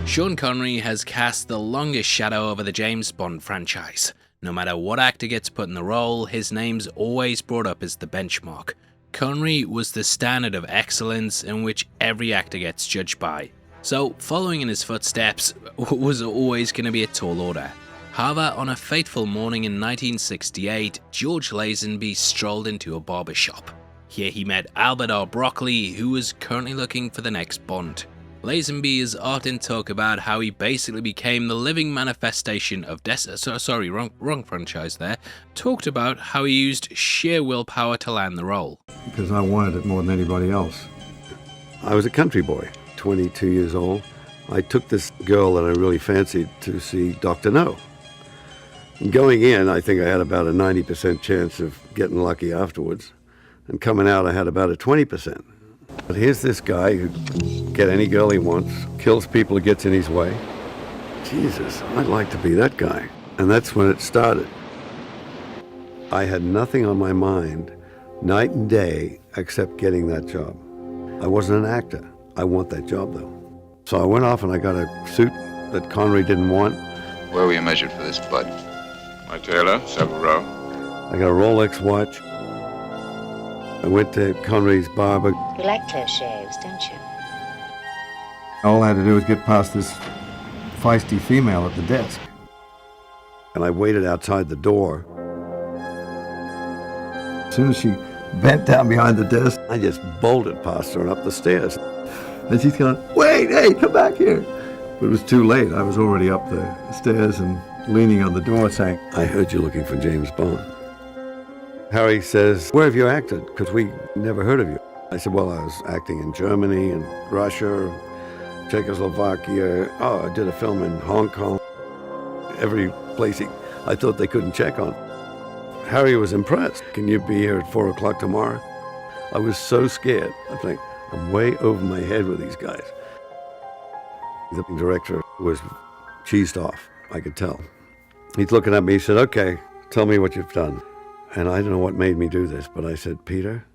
Sean Connery has cast the longest shadow over the James Bond franchise. No matter what actor gets put in the role, his name's always brought up as the benchmark. Connery was the standard of excellence in which every actor gets judged by. So following in his footsteps was always going to be a tall order. However, on a fateful morning in 1968, George Lazenby strolled into a barber shop. Here he met Albert R. Broccoli, who was currently looking for the next Bond. Lazenby has often talked about how he basically became the living manifestation of wrong franchise there. Talked about how he used sheer willpower to land the role. Because I wanted it more than anybody else. I was a country boy, 22 years old. I took this girl that I really fancied to see Dr. No. And going in, I think I had about a 90% chance of getting lucky afterwards. And coming out, I had about a 20%. But here's this guy who can get any girl he wants, kills people who gets in his way. Jesus, I'd like to be that guy. And that's when it started. I had nothing on my mind, night and day, except getting that job. I wasn't an actor. I want that job, though. So I went off and I got a suit that Connery didn't want. Where were you measured for this, bud? My tailor, 7th row. I got a Rolex watch. I went to Connery's barber. You like close shaves, don't you? All I had to do was get past this feisty female at the desk. And I waited outside the door. As soon as she bent down behind the desk, I just bolted past her and up the stairs. and she's going, "Wait, hey, come back here." But it was too late. I was already up the stairs and leaning on the door saying, "I heard you looking for James Bond." Harry says, "Where have you acted? Because we never heard of you." I said, "Well, I was acting in Germany and Russia, Czechoslovakia. Oh, I did a film in Hong Kong." Every place I thought they couldn't check on. Harry was impressed. "Can you be here at 4 o'clock tomorrow?" I was so scared. I think, I'm way over my head with these guys. The director was cheesed off, I could tell. He's looking at me, he said, "Okay, tell me what you've done." And I don't know what made me do this, but I said, "Peter,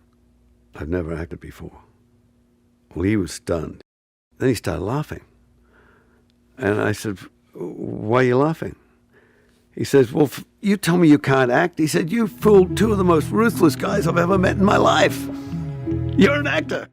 I've never acted before." Well, he was stunned. Then he started laughing. And I said, "Why are you laughing?" He says, "Well, you tell me you can't act." He said, "You fooled two of the most ruthless guys I've ever met in my life. You're an actor."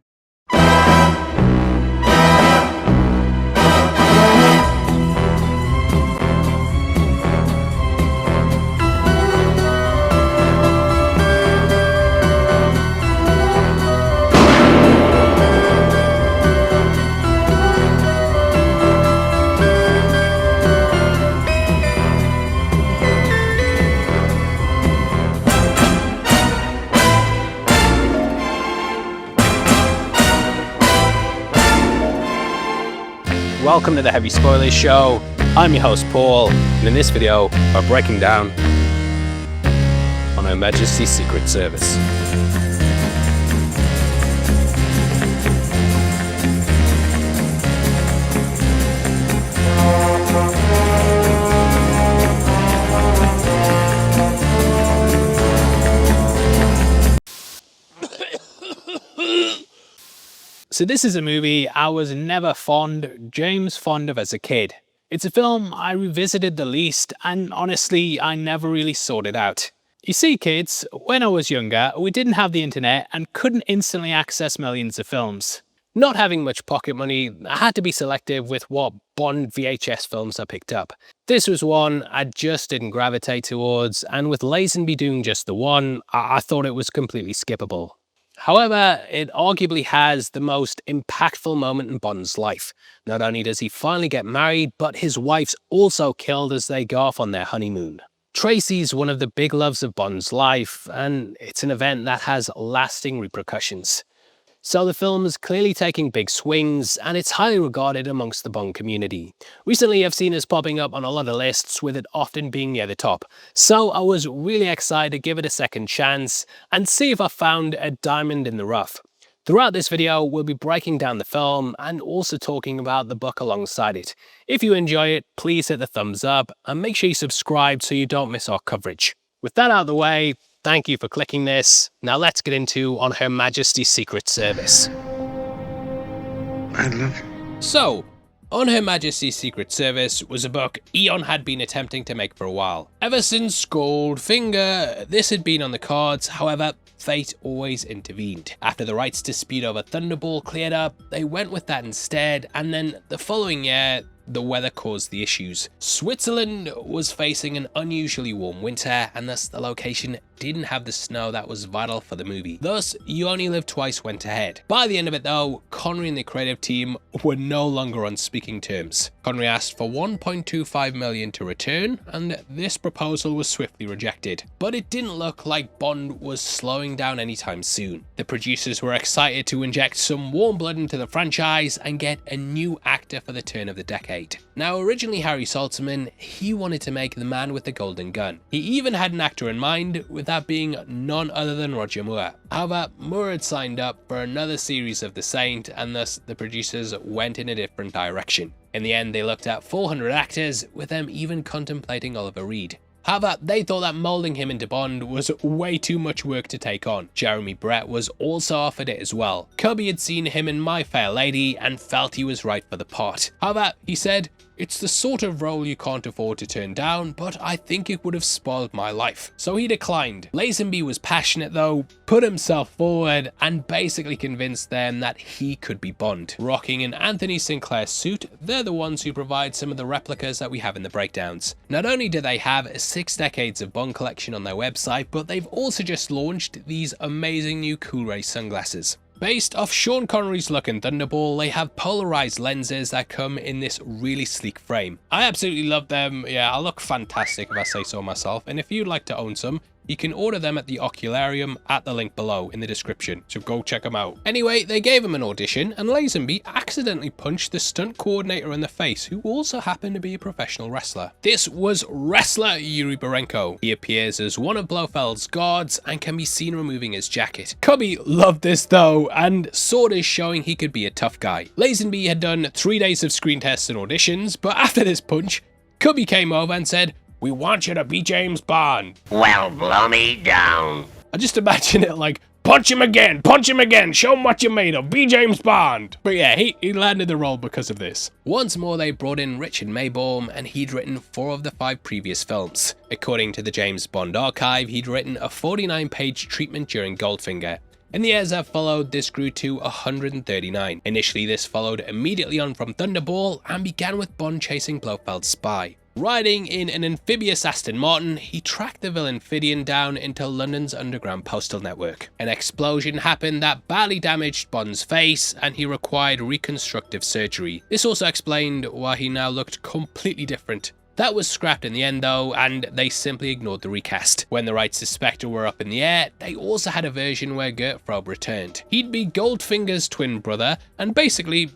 Welcome to the Heavy Spoilers Show. I'm your host Paul, and in this video we're breaking down on Her Majesty's Secret Service. So this is a movie I was never fond of as a kid. It's a film I revisited the least, and honestly, I never really sought it out. You see, kids, when I was younger, we didn't have the internet and couldn't instantly access millions of films. Not having much pocket money, I had to be selective with what Bond VHS films I picked up. This was one I just didn't gravitate towards, and with Lazenby doing just the one, I thought it was completely skippable. However, it arguably has the most impactful moment in Bond's life. Not only does he finally get married, but his wife's also killed as they go off on their honeymoon. Tracy's one of the big loves of Bond's life, and it's an event that has lasting repercussions. So the film is clearly taking big swings, and it's highly regarded amongst the Bond community. Recently I've seen it popping up on a lot of lists, with it often being near the top. So I was really excited to give it a second chance and see if I found a diamond in the rough. Throughout this video we'll be breaking down the film and also talking about the book alongside it. If you enjoy it, please hit the thumbs up and make sure you subscribe so you don't miss our coverage. With that out of the way, thank you for clicking this. Now let's get into On Her Majesty's Secret Service. I love you. So, On Her Majesty's Secret Service was a book Eon had been attempting to make for a while. Ever since Goldfinger, this had been on the cards, however, fate always intervened. After the rights dispute over Thunderball cleared up, they went with that instead, and then the following year, the weather caused the issues. Switzerland was facing an unusually warm winter, and thus the location didn't have the snow that was vital for the movie. Thus, You Only Live Twice went ahead. By the end of it though, Connery and the creative team were no longer on speaking terms. Connery asked for $1.25 million to return, and this proposal was swiftly rejected. But it didn't look like Bond was slowing down anytime soon. The producers were excited to inject some warm blood into the franchise and get a new actor for the turn of the decade. Now, originally Harry Saltzman, he wanted to make The Man with the Golden Gun. He even had an actor in mind, with that being none other than Roger Moore. However, Moore had signed up for another series of The Saint, and thus the producers went in a different direction. In the end, they looked at 400 actors, with them even contemplating Oliver Reed. However, they thought that moulding him into Bond was way too much work to take on. Jeremy Brett was also offered it as well. Cubby had seen him in My Fair Lady and felt he was right for the part. However, he said, "It's the sort of role you can't afford to turn down, but I think it would have spoiled my life." So he declined. Lazenby was passionate though, put himself forward, and basically convinced them that he could be Bond. Rocking an Anthony Sinclair suit, they're the ones who provide some of the replicas that we have in the breakdowns. Not only do they have 6 decades of Bond collection on their website, but they've also just launched these amazing new Cool Ray sunglasses. Based off Sean Connery's look in Thunderball, they have polarized lenses that come in this really sleek frame. I absolutely love them. Yeah, I look fantastic if I say so myself, and if you'd like to own some, you can order them at the Ocularium at the link below in the description, so go check them out. Anyway, they gave him an audition, and Lazenby accidentally punched the stunt coordinator in the face, who also happened to be a professional wrestler. This was wrestler Yuri Borenko. He appears as one of Blofeld's guards and can be seen removing his jacket. Cubby loved this though, and sort of showing he could be a tough guy. Lazenby had done 3 days of screen tests and auditions, but after this punch, Cubby came over and said, "We want you to be James Bond." Well, blow me down. I just imagine it like, punch him again, show him what you're made of, be James Bond. But yeah, he landed the role because of this. Once more, they brought in Richard Maybaum, and he'd written 4 of the 5 previous films. According to the James Bond archive, he'd written a 49-page treatment during Goldfinger. In the years that followed, this grew to 139. Initially, this followed immediately on from Thunderball and began with Bond chasing Blofeld's spy. Riding in an amphibious Aston Martin, he tracked the villain Fidian down into London's underground postal network. An explosion happened that badly damaged Bond's face, and he required reconstructive surgery. This also explained why he now looked completely different. That was scrapped in the end though, and they simply ignored the recast. When the rights to Spectre were up in the air, they also had a version where Gert Frobe returned. He'd be Goldfinger's twin brother, and basically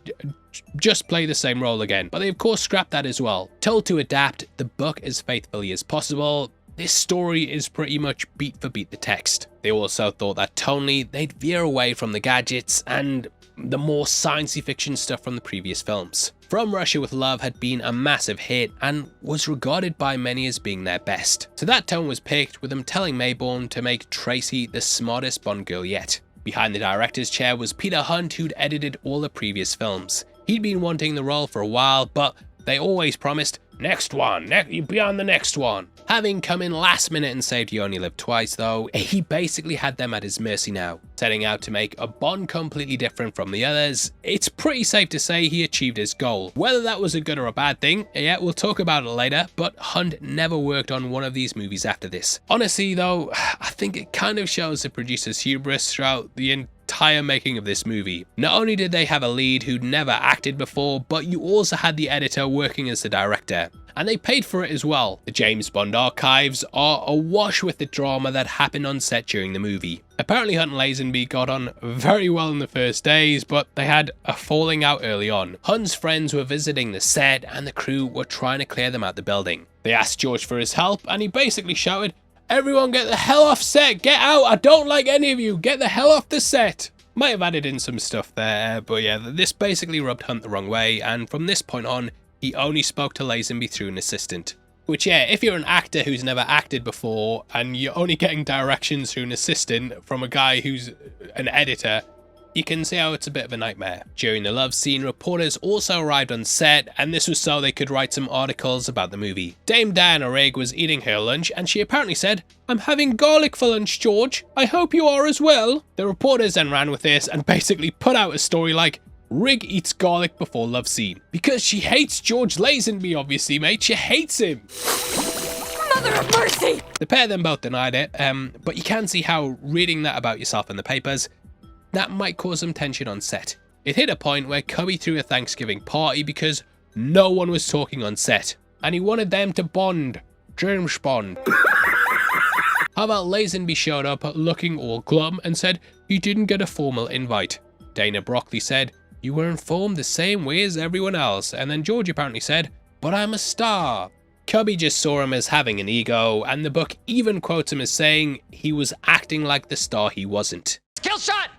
just play the same role again, but they of course scrapped that as well. Told to adapt the book as faithfully as possible, this story is pretty much beat for beat the text. They also thought that tonally they'd veer away from the gadgets and the more sciencey fiction stuff from the previous films. From Russia with Love had been a massive hit and was regarded by many as being their best. So that tone was picked, with them telling Maybaum to make Tracy the smartest Bond girl yet. Behind the director's chair was Peter Hunt, who'd edited all the previous films. He'd been wanting the role for a while, but they always promised, next one, you'll be on the next one. Having come in last minute and saved You Only Live Twice though, he basically had them at his mercy now. Setting out to make a Bond completely different from the others, it's pretty safe to say he achieved his goal. Whether that was a good or a bad thing, yeah, we'll talk about it later, but Hunt never worked on one of these movies after this. Honestly though, I think it kind of shows the producer's hubris throughout the entire making of this movie. Not only did they have a lead who'd never acted before, but you also had the editor working as the director. And they paid for it as well. The James Bond archives are awash with the drama that happened on set during the movie. Apparently Hunt and Lazenby got on very well in the first days, but they had a falling out early on. Hunt's friends were visiting the set and the crew were trying to clear them out the building. They asked George for his help and he basically shouted, "Everyone get the hell off set, get out, I don't like any of you, get the hell off the set." Might have added in some stuff there, but yeah, this basically rubbed Hunt the wrong way, and from this point on, he only spoke to Lazenby through an assistant. Which yeah, if you're an actor who's never acted before, and you're only getting directions through an assistant from a guy who's an editor, you can see how it's a bit of a nightmare. During the love scene, reporters also arrived on set, and this was so they could write some articles about the movie. Dame Diana Rigg was eating her lunch, and she apparently said, "I'm having garlic for lunch, George. I hope you are as well." The reporters then ran with this and basically put out a story like, Rigg eats garlic before love scene. Because she hates George Lazenby, obviously, mate. She hates him. Mother of mercy! The pair of them both denied it, but you can see how reading that about yourself in the papers, that might cause some tension on set. It hit a point where Cubby threw a Thanksgiving party because no one was talking on set, and he wanted them to bond. James Bond. How about Lazenby showed up looking all glum and said he didn't get a formal invite. Dana Broccoli said, "You were informed the same way as everyone else," and then George apparently said, "But I'm a star." Cubby just saw him as having an ego, and the book even quotes him as saying he was acting like the star he wasn't. Kill shot!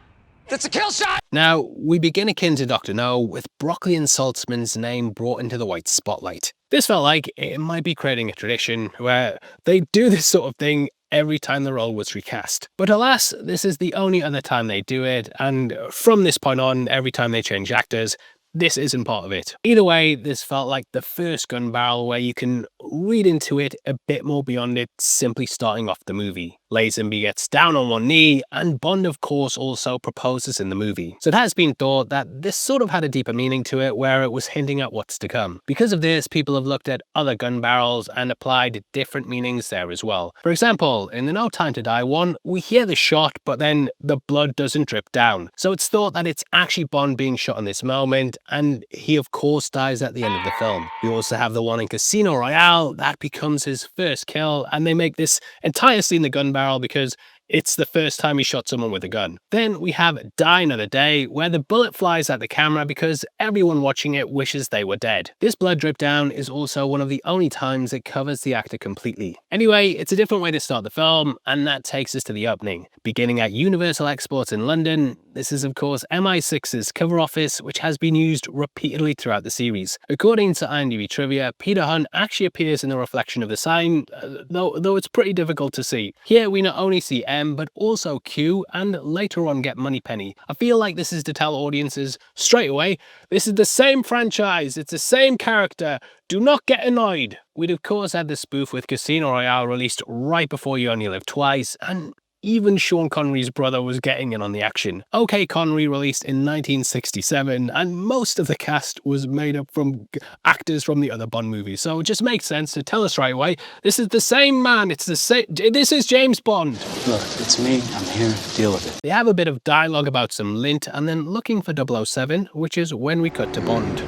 That's a kill shot! Now, we begin akin to Dr. No, with Broccoli and Saltzman's name brought into the white spotlight. This felt like it might be creating a tradition where they do this sort of thing every time the role was recast. But alas, this is the only other time they do it, and from this point on, every time they change actors, this isn't part of it. Either way, this felt like the first gun barrel where you can read into it a bit more beyond it simply starting off the movie. Lazenby gets down on one knee, and Bond of course also proposes in the movie. So it has been thought that this sort of had a deeper meaning to it where it was hinting at what's to come. Because of this, people have looked at other gun barrels and applied different meanings there as well. For example, in the No Time to Die one, we hear the shot, but then the blood doesn't drip down. So it's thought that it's actually Bond being shot in this moment, and he of course dies at the end of the film. We also have the one in Casino Royale, that becomes his first kill, and they make this entire scene the gun barrel because it's the first time he shot someone with a gun. Then we have Die Another Day, where the bullet flies at the camera because everyone watching it wishes they were dead. This blood drip down is also one of the only times it covers the actor completely. Anyway, it's a different way to start the film, and that takes us to the opening. Beginning at Universal Exports in London, this is of course MI6's cover office, which has been used repeatedly throughout the series. According to IMDb trivia, Peter Hunt actually appears in the reflection of the sign, though it's pretty difficult to see. Here we not only see M, but also Q, and later on get Moneypenny. I feel like this is to tell audiences straight away, this is the same franchise, it's the same character, do not get annoyed. We'd of course had the spoof with Casino Royale released right before You Only Live Twice, and even Sean Connery's brother was getting in on the action. OK Connery released in 1967, and most of the cast was made up from actors from the other Bond movies, so it just makes sense to tell us right away, this is the same man, it's the same, this is James Bond. Look, it's me, I'm here to deal with it. They have a bit of dialogue about some lint, and then looking for 007, which is when we cut to Bond.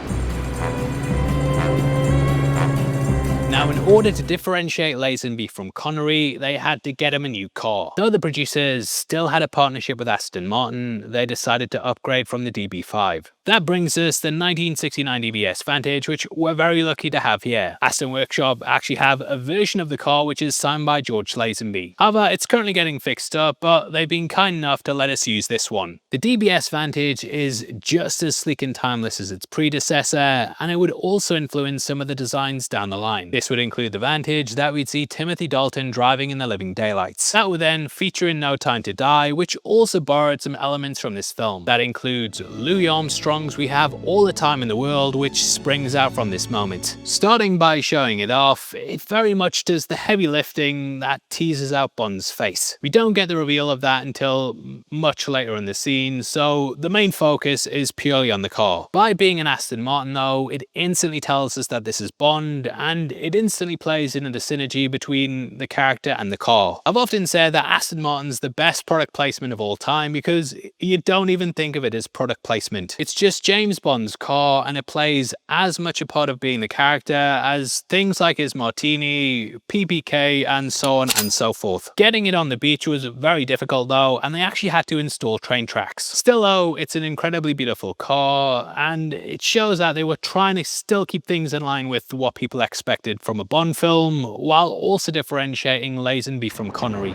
Now, in order to differentiate Lazenby from Connery, they had to get him a new car. Though the producers still had a partnership with Aston Martin, they decided to upgrade from the DB5. That brings us the 1969 DBS Vantage, which we're very lucky to have here. Aston Workshop actually have a version of the car which is signed by George Lazenby. However, it's currently getting fixed up, but they've been kind enough to let us use this one. The DBS Vantage is just as sleek and timeless as its predecessor, and it would also influence some of the designs down the line. This would include the Vantage that we'd see Timothy Dalton driving in The Living Daylights. That would then feature in No Time to Die, which also borrowed some elements from this film. That includes Louis Armstrong's We Have All the Time in the World, which springs out from this moment. Starting by showing it off, it very much does the heavy lifting that teases out Bond's face. We don't get the reveal of that until much later in the scene, so the main focus is purely on the car. By being an Aston Martin though, it instantly tells us that this is Bond, and it instantly plays into the synergy between the character and the car. I've often said that Aston Martin's the best product placement of all time because you don't even think of it as product placement. It's just James Bond's car, and it plays as much a part of being the character as things like his martini, PPK, and so on and so forth. Getting it on the beach was very difficult though, and they actually had to install train tracks. Still though, it's an incredibly beautiful car, and it shows that they were trying to still keep things in line with what people expected from a Bond film, while also differentiating Lazenby from Connery.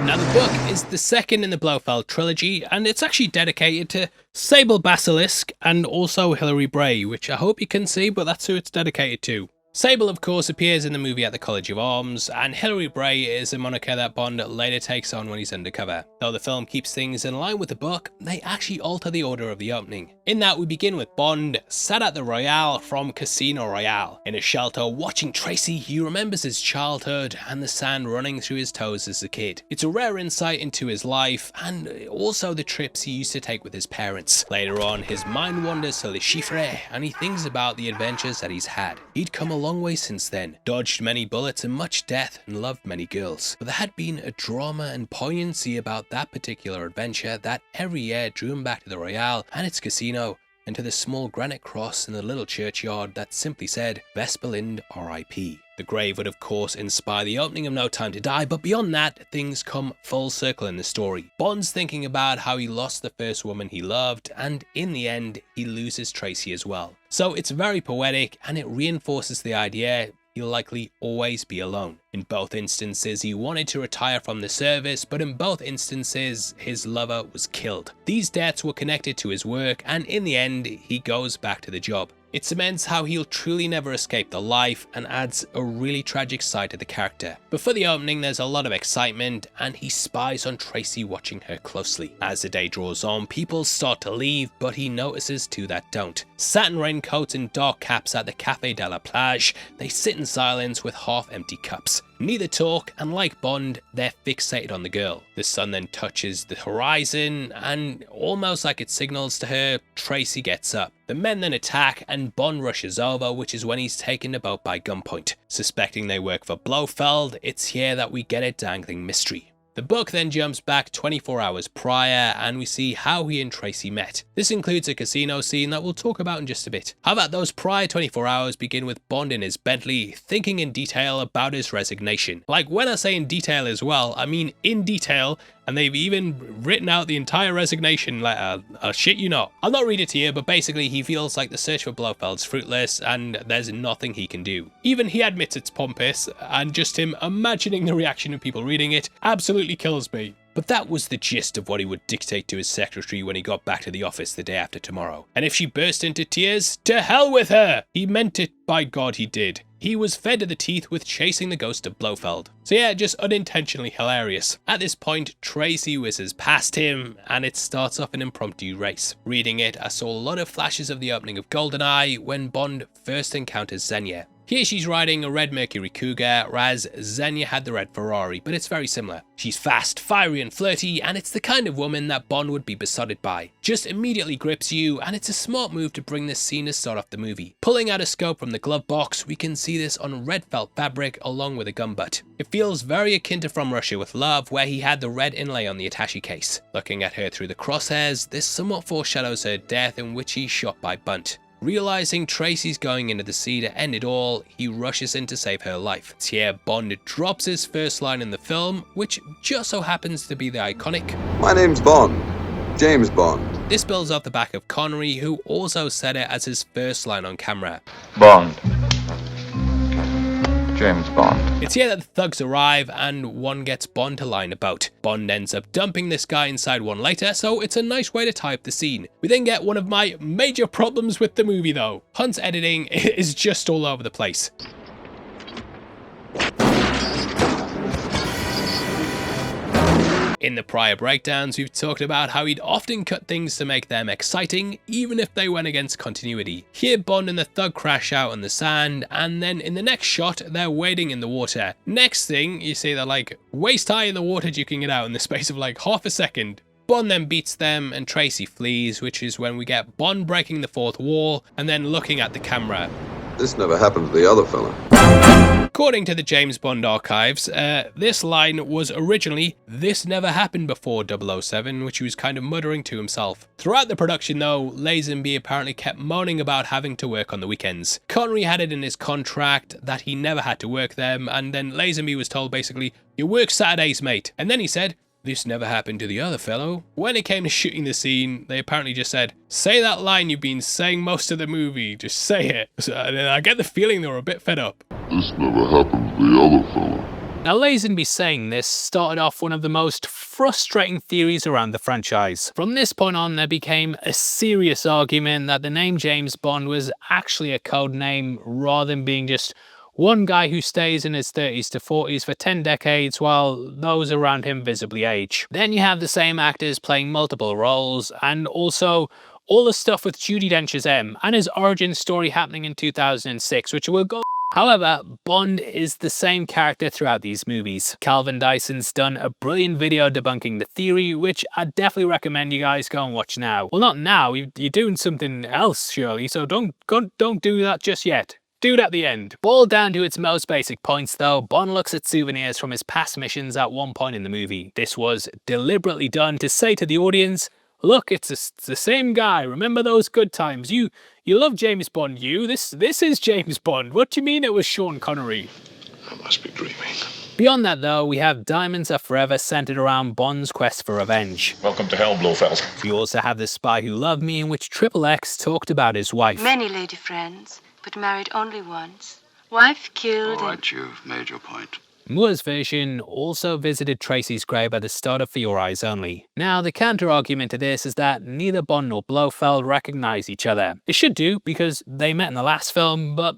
Now the book is the second in the Blofeld trilogy, and it's actually dedicated to Sable Basilisk and also Hilary Bray, which I hope you can see, but that's who it's dedicated to. Sable, of course, appears in the movie at the College of Arms, and Hilary Bray is a moniker that Bond later takes on when he's undercover. Though the film keeps things in line with the book, they actually alter the order of the opening. In that, we begin with Bond sat at the Royale from Casino Royale. In a shelter watching Tracy, he remembers his childhood and the sand running through his toes as a kid. It's a rare insight into his life and also the trips he used to take with his parents. Later on, his mind wanders to Le Chiffre and he thinks about the adventures that he's had. He'd come a long way since then, dodged many bullets and much death, and loved many girls. But there had been a drama and poignancy about that particular adventure that every year drew him back to the Royale and its casino, and to the small granite cross in the little churchyard that simply said, Vesperlind R.I.P. The grave would of course inspire the opening of No Time to Die, but beyond that, things come full circle in the story. Bond's thinking about how he lost the first woman he loved, and in the end, he loses Tracy as well. So it's very poetic, and it reinforces the idea he'll likely always be alone. In both instances, he wanted to retire from the service, but in both instances, his lover was killed. These deaths were connected to his work, and in the end, he goes back to the job. It cements how he'll truly never escape the life and adds a really tragic side to the character. But for the opening, there's a lot of excitement and he spies on Tracy watching her closely. As the day draws on, people start to leave, but he notices two that don't. Satin raincoats and dark caps at the Café de la Plage, they sit in silence with half-empty cups. Neither talk, and like Bond, they're fixated on the girl. The sun then touches the horizon, and almost like it signals to her, Tracy gets up. The men then attack, and Bond rushes over, which is when he's taken the boat by gunpoint. Suspecting they work for Blofeld, it's here that we get a dangling mystery. The book then jumps back 24 hours prior and we see how he and Tracy met. This includes a casino scene that we'll talk about in just a bit. How about those prior 24 hours begin with Bond in his Bentley thinking in detail about his resignation. Like when I say in detail as well, I mean in detail, and they've even written out the entire resignation letter. Shit you not. I'll not read it to you, but basically he feels like the search for Blofeld's fruitless and there's nothing he can do. Even he admits it's pompous, and just him imagining the reaction of people reading it absolutely kills me. But that was the gist of what he would dictate to his secretary when he got back to the office the day after tomorrow. And if she burst into tears, to hell with her! He meant it, by God he did. He was fed to the teeth with chasing the ghost of Blofeld. So yeah, just unintentionally hilarious. At this point, Tracy whizzes past him, and it starts off an impromptu race. Reading it, I saw a lot of flashes of the opening of GoldenEye when Bond first encounters Xenia. Here she's riding a red Mercury Cougar, whereas Xenia had the red Ferrari, but it's very similar. She's fast, fiery and flirty, and it's the kind of woman that Bond would be besotted by. Just immediately grips you, and it's a smart move to bring this scene to start off the movie. Pulling out a scope from the glove box, we can see this on red felt fabric along with a gun butt. It feels very akin to From Russia with Love, where he had the red inlay on the attaché case. Looking at her through the crosshairs, this somewhat foreshadows her death in which he's shot by Bunt. Realizing Tracy's going into the sea to end it all, he rushes in to save her life. It's here Bond drops his first line in the film, which just so happens to be the iconic, My name's Bond. James Bond. This builds off the back of Connery, who also said it as his first line on camera. Bond. James Bond. It's here that the thugs arrive and one gets Bond to line a boat. Bond ends up dumping this guy inside one later, so it's a nice way to tie up the scene. We then get one of my major problems with the movie though. Hunt's editing is just all over the place. In the prior breakdowns, we've talked about how he'd often cut things to make them exciting, even if they went against continuity. Here, Bond and the thug crash out on the sand, and then in the next shot, they're wading in the water. Next thing, you see they're like waist high in the water duking it out in the space of like half a second. Bond then beats them and Tracy flees, which is when we get Bond breaking the fourth wall and then looking at the camera. This never happened to the other fella. According to the James Bond archives, this line was originally, "This never happened before 007, which he was kind of muttering to himself. Throughout the production though, Lazenby apparently kept moaning about having to work on the weekends. Connery had it in his contract that he never had to work them, and then Lazenby was told basically, "You work Saturdays, mate." And then he said, "This never happened to the other fellow." When it came to shooting the scene, they apparently just said, "Say that line you've been saying most of the movie, just say it." And I get the feeling they were a bit fed up. This never happened to the other fellow. Now, Lazenby saying this started off one of the most frustrating theories around the franchise. From this point on, there became a serious argument that the name James Bond was actually a code name rather than being just One guy who stays in his 30s to 40s for 10 decades while those around him visibly age. Then you have the same actors playing multiple roles, and also all the stuff with Judi Dench's M and his origin story happening in 2006, which will go. However, Bond is the same character throughout these movies. Calvin Dyson's done a brilliant video debunking the theory, which I definitely recommend you guys go and watch now. Well, not now, you're doing something else surely, so don't do that just yet. Do it at the end. Boiled down to its most basic points though, Bond looks at souvenirs from his past missions at one point in the movie. This was deliberately done to say to the audience, look, it's the same guy. Remember those good times? You love James Bond, you. This is James Bond. What do you mean it was Sean Connery? I must be dreaming. Beyond that though, we have Diamonds Are Forever centered around Bond's quest for revenge. Welcome to hell, Blofeld. We also have The Spy Who Loved Me, in which Triple X talked about his wife. Many lady friends, but married only once. Wife killed. All right, you've made your point. Moore's version also visited Tracy's grave at the start of For Your Eyes Only. Now, the counter-argument to this is that neither Bond nor Blofeld recognize each other. It should do, because they met in the last film, but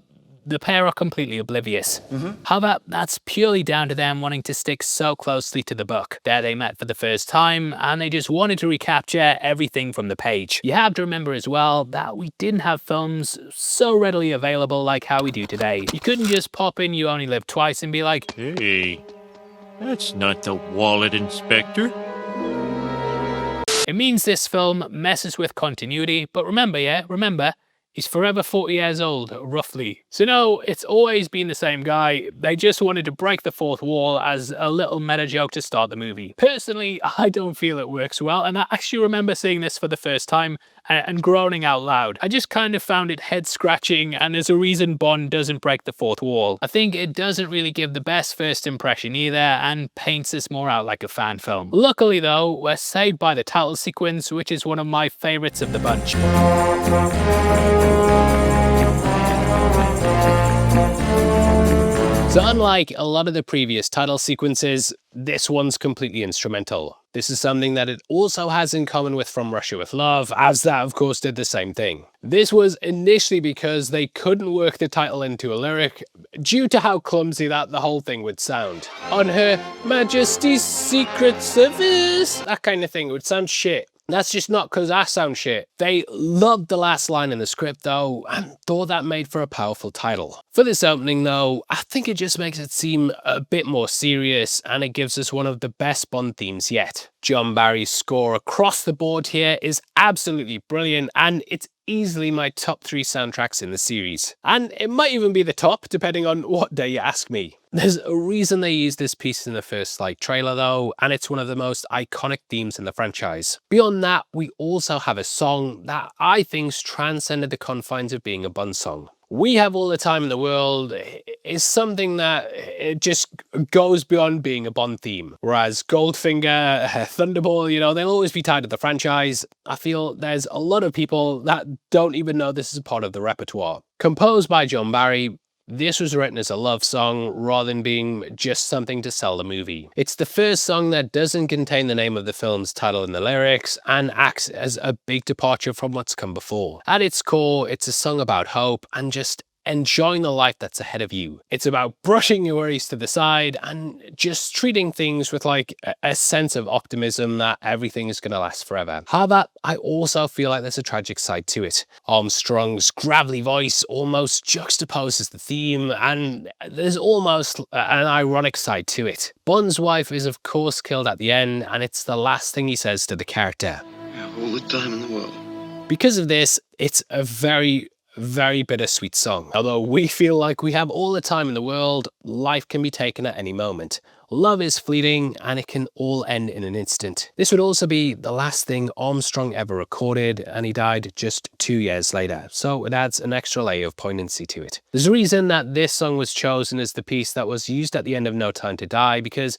the pair are completely oblivious. However, that's purely down to them wanting to stick so closely to the book. There they met for the first time, and they just wanted to recapture everything from the page. You have to remember as well that we didn't have films so readily available like how we do today. You couldn't just pop in You Only Live Twice and be like, hey, that's not the wallet inspector. It means this film messes with continuity, but remember, he's forever 40 years old, roughly. So no, it's always been the same guy. They just wanted to break the fourth wall as a little meta joke to start the movie. Personally, I don't feel it works well, and I actually remember seeing this for the first time and groaning out loud. I just kind of found it head-scratching, and there's a reason Bond doesn't break the fourth wall. I think it doesn't really give the best first impression either, and paints this more out like a fan film. Luckily though, we're saved by the title sequence, which is one of my favorites of the bunch. So unlike a lot of the previous title sequences, this one's completely instrumental. This is something that it also has in common with From Russia With Love, as that of course did the same thing. This was initially because they couldn't work the title into a lyric due to how clumsy that the whole thing would sound. On Her Majesty's Secret Service, that kind of thing would sound shit. That's just not because I sound shit. They loved the last line in the script though, and thought that made for a powerful title. For this opening though, I think it just makes it seem a bit more serious, and it gives us one of the best Bond themes yet. John Barry's score across the board here is absolutely brilliant, and it's easily my top 3 soundtracks in the series. And it might even be the top, depending on what day you ask me. There's a reason they used this piece in the first trailer though, and it's one of the most iconic themes in the franchise. Beyond that, we also have a song that I think's transcended the confines of being a Bond song. We Have All the Time in the World is something that it just goes beyond being a Bond theme. Whereas Goldfinger, Thunderball, you know, they'll always be tied to the franchise. I feel there's a lot of people that don't even know this is a part of the repertoire. Composed by John Barry, this was written as a love song rather than being just something to sell the movie. It's the first song that doesn't contain the name of the film's title in the lyrics and acts as a big departure from what's come before. At its core, it's a song about hope and just enjoying the life that's ahead of you. It's about brushing your worries to the side and just treating things with like a sense of optimism that everything is going to last forever. However, I also feel like there's a tragic side to it. Armstrong's gravelly voice almost juxtaposes the theme, and there's almost an ironic side to it. Bond's wife is of course killed at the end, and it's the last thing he says to the character. You have all the time in the world. Because of this, it's a very bittersweet song. Although we feel like we have all the time in the world, life can be taken at any moment. Love is fleeting, and it can all end in an instant. This would also be the last thing Armstrong ever recorded, and he died just 2 years later, so it adds an extra layer of poignancy to it. There's a reason that this song was chosen as the piece that was used at the end of No Time to Die, because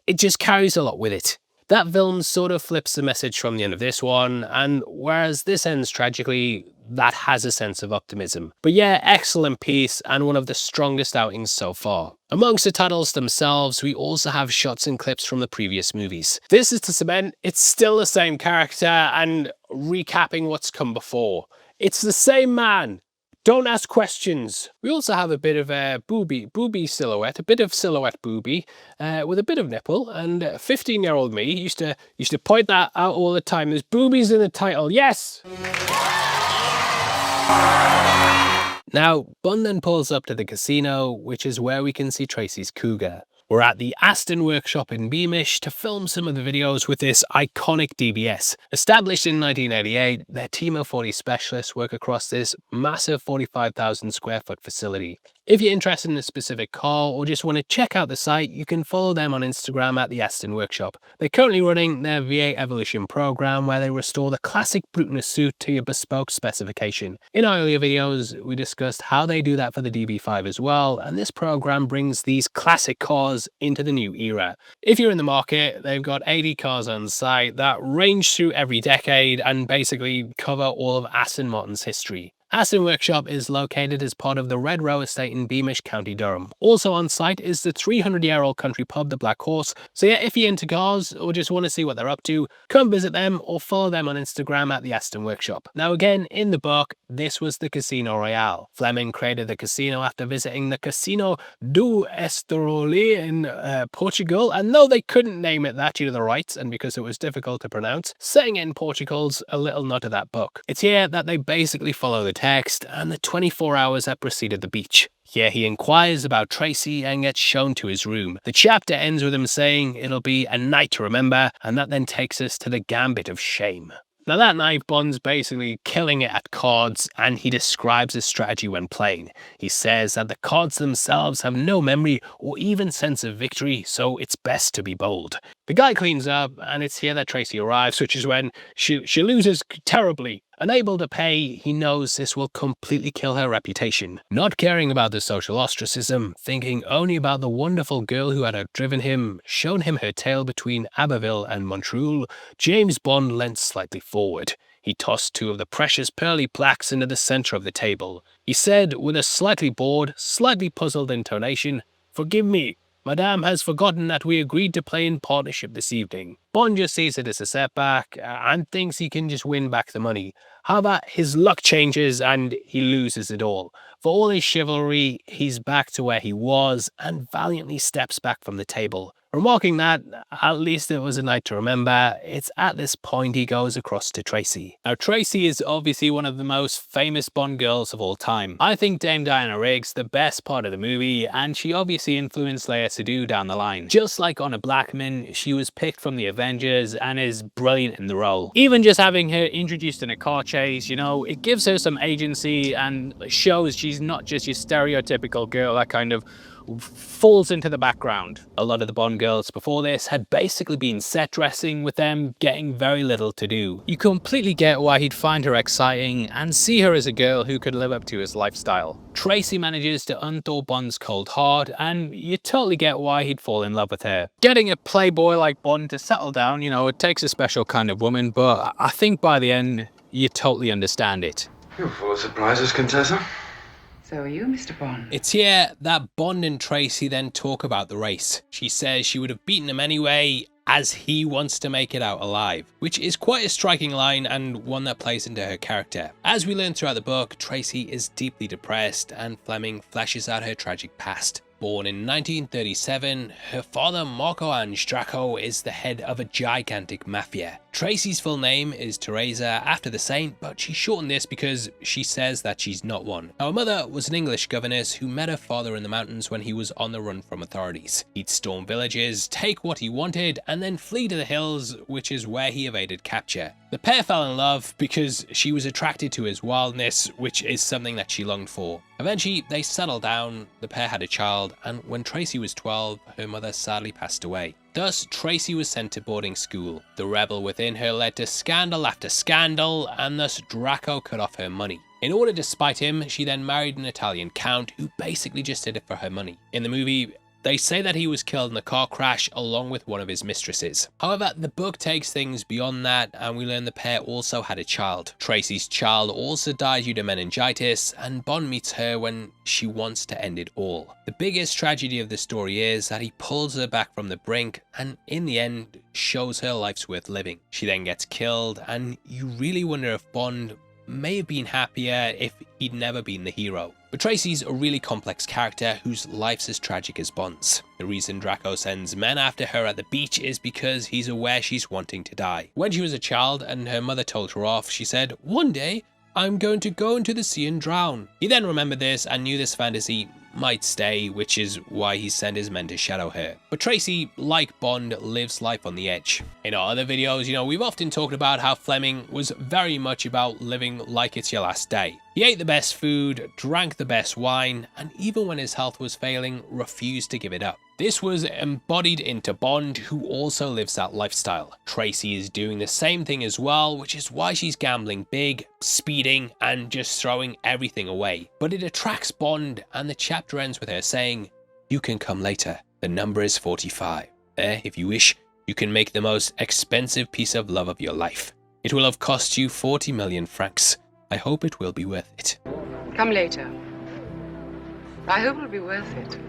it just carries a lot with it. That film sort of flips the message from the end of this one, and whereas this ends tragically, that has a sense of optimism. But yeah, excellent piece and one of the strongest outings so far. Amongst the titles themselves, we also have shots and clips from the previous movies. This is to cement it's still the same character and recapping what's come before. It's the same man, Don't ask questions. We also have a bit of a booby silhouette, a bit of silhouette booby with a bit of nipple. And 15-year-old me used to point that out all the time. There's boobies in the title. Yes. Now, Bond then pulls up to the casino, which is where we can see Tracy's cougar. We're at the Aston workshop in Beamish to film some of the videos with this iconic DBS. Established in 1988, their team of 40 specialists work across this massive 45,000 square foot facility. If you're interested in a specific car or just want to check out the site, you can follow them on Instagram at the Aston Workshop. They're currently running their V8 Evolution program where they restore the classic Brutonist suit to your bespoke specification. In our earlier videos, we discussed how they do that for the DB5 as well, and this program brings these classic cars into the new era. If you're in the market, they've got 80 cars on site that range through every decade and basically cover all of Aston Martin's history. Aston Workshop is located as part of the Red Row estate in Beamish, County Durham. Also on site is the 300-year-old country pub, the Black Horse. So yeah, if you're into cars or just want to see what they're up to, come visit them or follow them on Instagram at the Aston Workshop. Now again, in the book, this was the Casino Royale. Fleming created the casino after visiting the Casino do Estoril in Portugal, and though they couldn't name it that due to the rights and because it was difficult to pronounce, setting it in Portugal's a little nod to that book. It's here that they basically follow the text and the 24 hours that preceded the beach. Here he inquires about Tracy and gets shown to his room. The chapter ends with him saying it'll be a night to remember, and that then takes us to the gambit of shame. Now that night, Bond's basically killing it at cards, and he describes his strategy when playing. He says that the cards themselves have no memory or even sense of victory, so it's best to be bold. The guy cleans up, and it's here that Tracy arrives, which is when she loses terribly. Unable to pay, he knows this will completely kill her reputation. Not caring about the social ostracism, thinking only about the wonderful girl who had outdriven him, shown him her tale between Abbeville and Montreal, James Bond leant slightly forward. He tossed two of the precious pearly plaques into the center of the table. He said, with a slightly bored, slightly puzzled intonation, "Forgive me. Madame has forgotten that we agreed to play in partnership this evening." Bond just sees it as a setback and thinks he can just win back the money. However, his luck changes and he loses it all. For all his chivalry, he's back to where he was and valiantly steps back from the table. Remarking that, at least it was a night to remember, it's at this point he goes across to Tracy. Now Tracy is obviously one of the most famous Bond girls of all time. I think Dame Diana Rigg's the best part of the movie, and she obviously influenced Léa Seydoux down the line. Just like Honor Blackman, she was picked from the Avengers and is brilliant in the role. Even just having her introduced in a car chase, you know, it gives her some agency and shows she's not just your stereotypical girl that kind of falls into the background. A lot of the Bond girls before this had basically been set dressing, with them getting very little to do. You completely get why he'd find her exciting and see her as a girl who could live up to his lifestyle. Tracy manages to unthaw Bond's cold heart, and you totally get why he'd fall in love with her. Getting a playboy like Bond to settle down, you know, it takes a special kind of woman, but I think by the end, you totally understand it. You're full of surprises, Contessa. So are you, Mr. Bond. It's here that Bond and Tracy then talk about the race. She says she would have beaten him anyway, as he wants to make it out alive, which is quite a striking line and one that plays into her character. As we learn throughout the book, Tracy is deeply depressed and Fleming fleshes out her tragic past. Born in 1937, her father Marco Ange Draco is the head of a gigantic mafia. Tracy's full name is Teresa, after the saint, but she shortened this because she says that she's not one. Her mother was an English governess who met her father in the mountains when he was on the run from authorities. He'd storm villages, take what he wanted, and then flee to the hills, which is where he evaded capture. The pair fell in love because she was attracted to his wildness, which is something that she longed for. Eventually, they settled down, the pair had a child, and when Tracy was 12, her mother sadly passed away. Thus, Tracy was sent to boarding school. The rebel within her led to scandal after scandal, and thus Draco cut off her money. In order to spite him, she then married an Italian count who basically just did it for her money. In the movie, they say that he was killed in a car crash along with one of his mistresses. However, the book takes things beyond that, and we learn the pair also had a child. Tracy's child also died due to meningitis, and Bond meets her when she wants to end it all. The biggest tragedy of the story is that he pulls her back from the brink and in the end shows her life's worth living. She then gets killed, and you really wonder if Bond may have been happier if he'd never been the hero. But Tracy's a really complex character whose life's as tragic as Bond's. The reason Draco sends men after her at the beach is because he's aware she's wanting to die. When she was a child and her mother told her off, she said, "One day, I'm going to go into the sea and drown." He then remembered this and knew this fantasy might stay, which is why he sent his men to shadow her. But Tracy, like Bond, lives life on the edge. In our other videos, we've often talked about how Fleming was very much about living like it's your last day. He ate the best food, drank the best wine, and even when his health was failing, refused to give it up. This was embodied into Bond, who also lives that lifestyle. Tracy is doing the same thing as well, which is why she's gambling big, speeding, and just throwing everything away. But it attracts Bond, and the chapter ends with her saying, "You can come later. The number is 45. There, if you wish, you can make the most expensive piece of love of your life. It will have cost you 40 million francs. I hope it will be worth it." Come later. I hope it'll be worth it.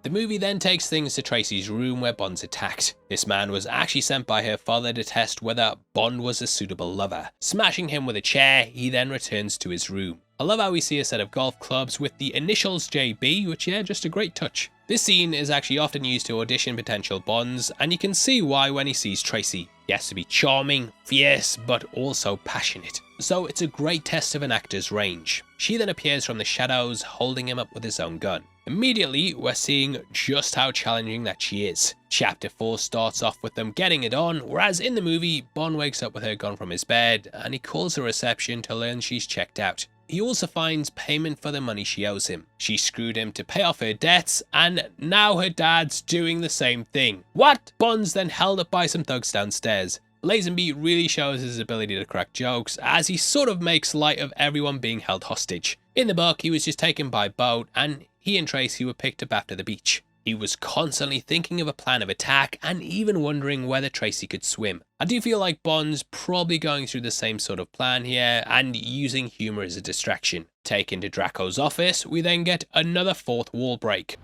The movie then takes things to Tracy's room where Bond's attacked. This man was actually sent by her father to test whether Bond was a suitable lover. Smashing him with a chair, he then returns to his room. I love how we see a set of golf clubs with the initials JB, which just a great touch. This scene is actually often used to audition potential Bonds, and you can see why when he sees Tracy. He has to be charming, fierce, but also passionate. So it's a great test of an actor's range. She then appears from the shadows, holding him up with his own gun. Immediately, we're seeing just how challenging that she is. Chapter 4 starts off with them getting it on, whereas in the movie, Bond wakes up with her gone from his bed, and he calls the reception to learn she's checked out. He also finds payment for the money she owes him. She screwed him to pay off her debts, and now her dad's doing the same thing. What? Bond's then held up by some thugs downstairs. Lazenby really shows his ability to crack jokes, as he sort of makes light of everyone being held hostage. In the book, he was just taken by boat, and he and Tracy were picked up after the beach. He was constantly thinking of a plan of attack and even wondering whether Tracy could swim. I do feel like Bond's probably going through the same sort of plan here and using humour as a distraction. Taken to Draco's office, we then get another fourth wall break.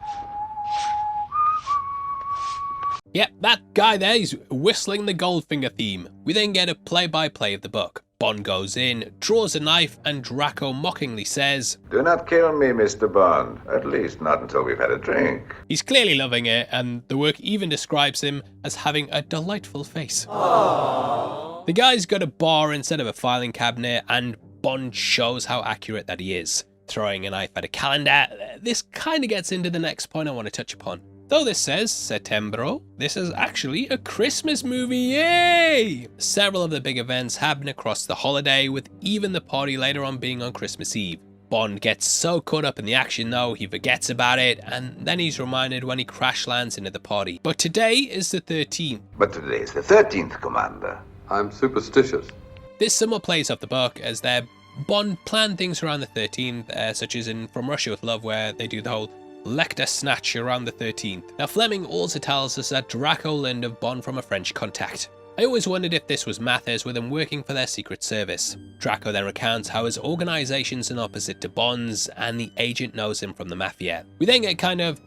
Yep, that guy there is whistling the Goldfinger theme. We then get a play-by-play of the book. Bond goes in, draws a knife, and Draco mockingly says, "Do not kill me, Mr. Bond. At least not until we've had a drink." He's clearly loving it, and the work even describes him as having a delightful face. Aww. The guy's got a bar instead of a filing cabinet, and Bond shows how accurate that he is. Throwing a knife at a calendar, this kind of gets into the next point I want to touch upon. Though this says Settembro, this is actually a Christmas movie, yay! Several of the big events happen across the holiday, with even the party later on being on Christmas Eve. Bond gets so caught up in the action though, he forgets about it, and then he's reminded when he crash lands into the party. But today is the 13th. But today is the 13th, Commander. I'm superstitious. This somewhat plays off the book, as their Bond planned things around the 13th, such as in From Russia with Love, where they do the whole Lecter snatch around the 13th. Now Fleming also tells us that Draco learned of Bond from a French contact. I always wondered if this was Mathers with him working for their secret service. Draco then recounts how his organisation's an opposite to Bond's, and the agent knows him from the Mafia. We then get kind of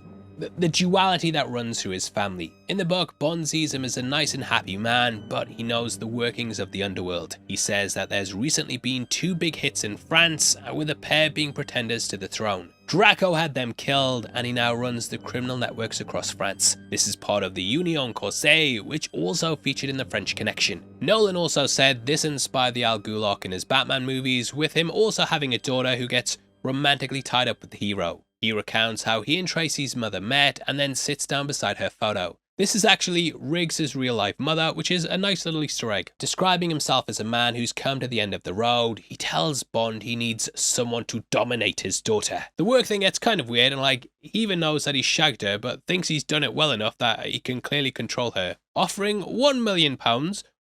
the duality that runs through his family. In the book, Bond sees him as a nice and happy man, but he knows the workings of the underworld. He says that there's recently been 2 big hits in France, with a pair being pretenders to the throne. Draco had them killed, and he now runs the criminal networks across France. This is part of the Union Corsée, which also featured in the French Connection. Nolan also said this inspired the Al Ghul in his Batman movies, with him also having a daughter who gets romantically tied up with the hero. He recounts how he and Tracy's mother met and then sits down beside her photo. This is actually Riggs' real-life mother, which is a nice little Easter egg. Describing himself as a man who's come to the end of the road, he tells Bond he needs someone to dominate his daughter. The work thing gets kind of weird, and he even knows that he's shagged her, but thinks he's done it well enough that he can clearly control her. Offering £1 million,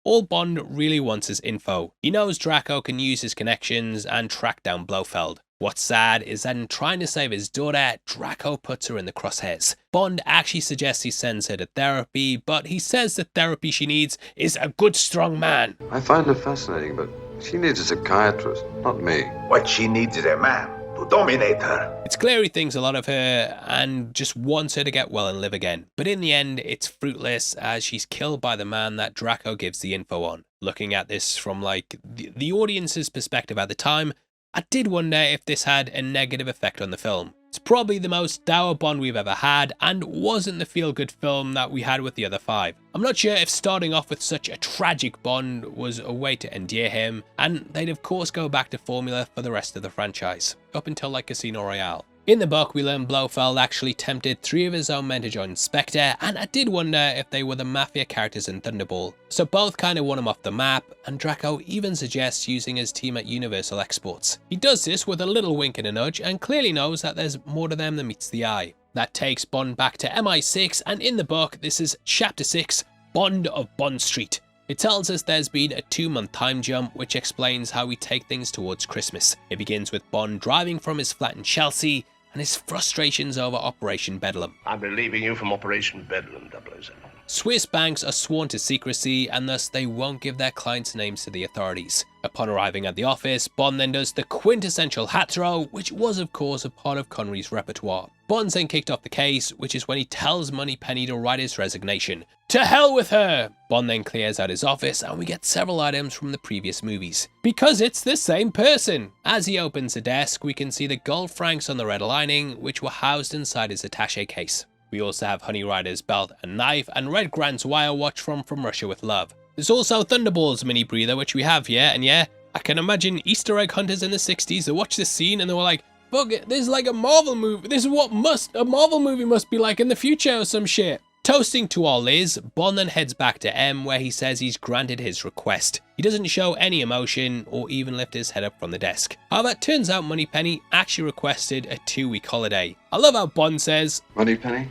all Bond really wants is info. He knows Draco can use his connections and track down Blofeld. What's sad is that in trying to save his daughter, Draco puts her in the crosshairs. Bond actually suggests he sends her to therapy, but he says the therapy she needs is a good, strong man. I find her fascinating, but she needs a psychiatrist, not me. What she needs is a man to dominate her. It's clear he thinks a lot of her and just wants her to get well and live again. But in the end, it's fruitless, as she's killed by the man that Draco gives the info on. Looking at this from like the audience's perspective at the time, I did wonder if this had a negative effect on the film. It's probably the most dour Bond we've ever had, and wasn't the feel-good film that we had with the other 5. I'm not sure if starting off with such a tragic Bond was a way to endear him, and they'd of course go back to formula for the rest of the franchise, up until like Casino Royale. In the book, we learn Blofeld actually tempted 3 of his own men to join Spectre, and I did wonder if they were the Mafia characters in Thunderball. So both kind of want him off the map, and Draco even suggests using his team at Universal Exports. He does this with a little wink and a nudge, and clearly knows that there's more to them than meets the eye. That takes Bond back to MI6, and in the book, this is Chapter 6, Bond of Bond Street. It tells us there's been a 2-month time jump, which explains how we take things towards Christmas. It begins with Bond driving from his flat in Chelsea, and his frustrations over Operation Bedlam. I'm relieving you from Operation Bedlam, 007. Swiss banks are sworn to secrecy, and thus they won't give their clients' names to the authorities. Upon arriving at the office, Bond then does the quintessential hat throw, which was of course a part of Connery's repertoire. Bond's then kicked off the case, which is when he tells Moneypenny to write his resignation. To hell with her! Bond then clears out his office, and we get several items from the previous movies. Because it's the same person! As he opens the desk, we can see the gold francs on the red lining, which were housed inside his attaché case. We also have Honey Rider's belt and knife, and Red Grant's wire watch from Russia with Love. There's also Thunderball's mini breather, which we have here, and yeah, I can imagine Easter egg hunters in the 60s that watched this scene and they were like, fuck it, this is like a Marvel movie, this is what a Marvel movie must be like in the future or some shit. Toasting to all is, Bond then heads back to M, where he says he's granted his request. He doesn't show any emotion or even lift his head up from the desk. However, it turns out Moneypenny actually requested a 2-week holiday. I love how Bond says, Moneypenny,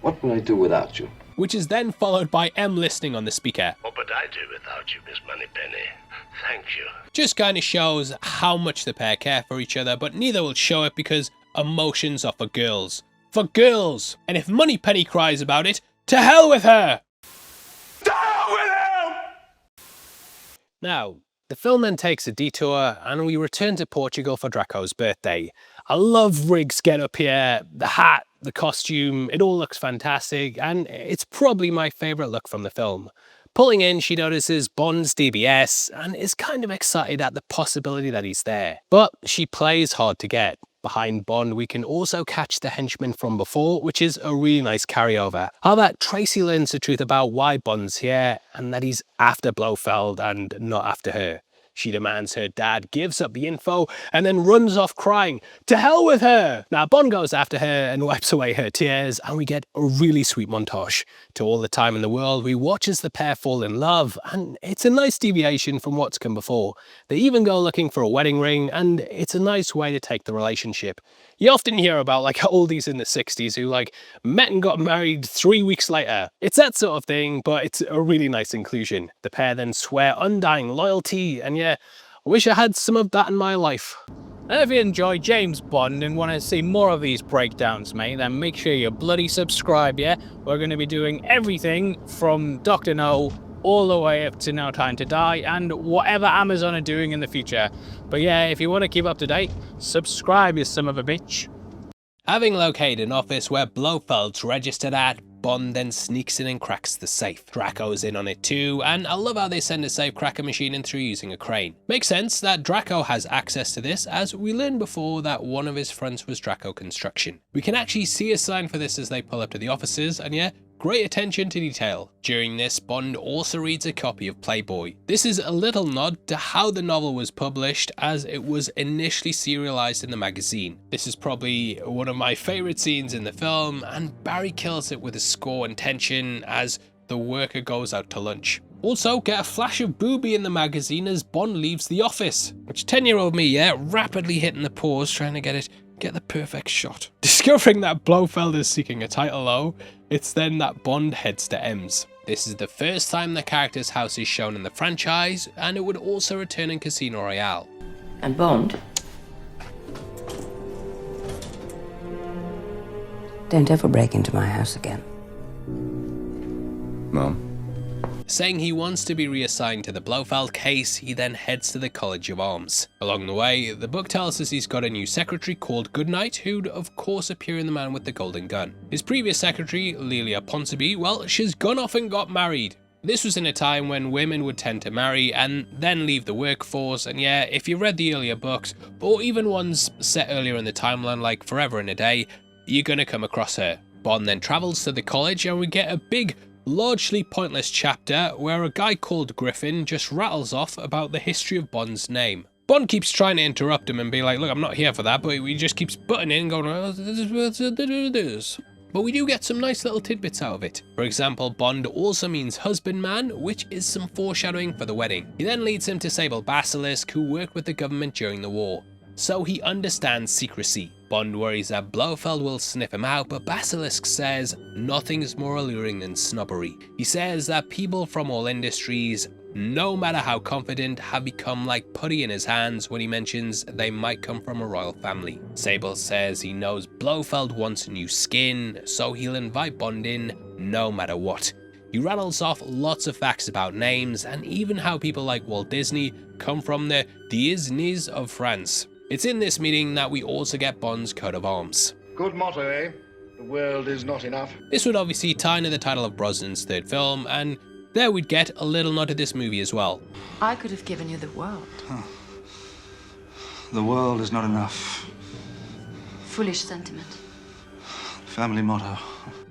what will I do without you? Which is then followed by M listening on the speaker. What would I do without you, Miss Moneypenny? Thank you. Just kind of shows how much the pair care for each other, but neither will show it because emotions are for girls. For girls! And if Moneypenny cries about it, to hell with her! To hell with him! Now, the film then takes a detour and we return to Portugal for Draco's birthday. I love Riggs' get up here, the hat, the costume, it all looks fantastic, and it's probably my favourite look from the film. Pulling in, she notices Bond's DBS and is kind of excited at the possibility that he's there. But she plays hard to get. Behind Bond, we can also catch the henchman from before, which is a really nice carryover. However, Tracy learns the truth about why Bond's here and that he's after Blofeld and not after her. She demands her dad gives up the info and then runs off crying, to hell with her! Now Bond goes after her and wipes away her tears, and we get a really sweet montage. To all the time in the world, we watch as the pair fall in love, and it's a nice deviation from what's come before. They even go looking for a wedding ring, and it's a nice way to take the relationship. You often hear about like oldies in the 60s who like met and got married 3 weeks later. It's that sort of thing, but it's a really nice inclusion. The pair then swear undying loyalty, and yeah, I wish I had some of that in my life. And if you enjoy James Bond and want to see more of these breakdowns, mate, then make sure you bloody subscribe, yeah? We're going to be doing everything from Dr. No all the way up to No Time to Die and whatever Amazon are doing in the future. But yeah, if you want to keep up to date, subscribe, you son of a bitch. Having located an office where Blofeld's registered at, Bond then sneaks in and cracks the safe. Draco's in on it too, and I love how they send a safe cracker machine in through using a crane. Makes sense that Draco has access to this, as we learned before that one of his fronts was Draco Construction. We can actually see a sign for this as they pull up to the offices, and yeah, great attention to detail. During this, Bond also reads a copy of Playboy. This is a little nod to how the novel was published, as it was initially serialized in the magazine. This is probably one of my favorite scenes in the film, and Barry kills it with his score and tension as the worker goes out to lunch. Also, get a flash of booby in the magazine as Bond leaves the office, which 10-year-old me, yeah, rapidly hitting the pause trying to get the perfect shot. Discovering that Blofeld is seeking a title though, it's then that Bond heads to M's. This is the first time the character's house is shown in the franchise, and it would also return in Casino Royale. And Bond? Don't ever break into my house again. Mom? Saying he wants to be reassigned to the Blofeld case, he then heads to the College of Arms. Along the way, the book tells us he's got a new secretary called Goodnight, who'd of course appear in The Man with the Golden Gun. His previous secretary, Lelia Ponsonby, well, she's gone off and got married. This was in a time when women would tend to marry and then leave the workforce, and yeah, if you read the earlier books, or even ones set earlier in the timeline like Forever and a Day, you're gonna come across her. Bond then travels to the college and we get a big, largely pointless chapter where a guy called Griffin just rattles off about the history of Bond's name. Bond keeps trying to interrupt him and be like, look, I'm not here for that, but he just keeps butting in and going, oh, this. But we do get some nice little tidbits out of it. For example, Bond also means husbandman, which is some foreshadowing for the wedding. He then leads him to Sable Basilisk, who worked with the government during the war. So he understands secrecy. Bond worries that Blofeld will sniff him out, but Basilisk says nothing's more alluring than snobbery. He says that people from all industries, no matter how confident, have become like putty in his hands when he mentions they might come from a royal family. Sable says he knows Blofeld wants new skin, so he'll invite Bond in no matter what. He rattles off lots of facts about names and even how people like Walt Disney come from the Disneys of France. It's in this meeting that we also get Bond's coat of arms. Good motto, eh? The world is not enough. This would obviously tie into the title of Brosnan's third film, and there we'd get a little nod to this movie as well. I could have given you the world. Huh. The world is not enough. Foolish sentiment. Family motto.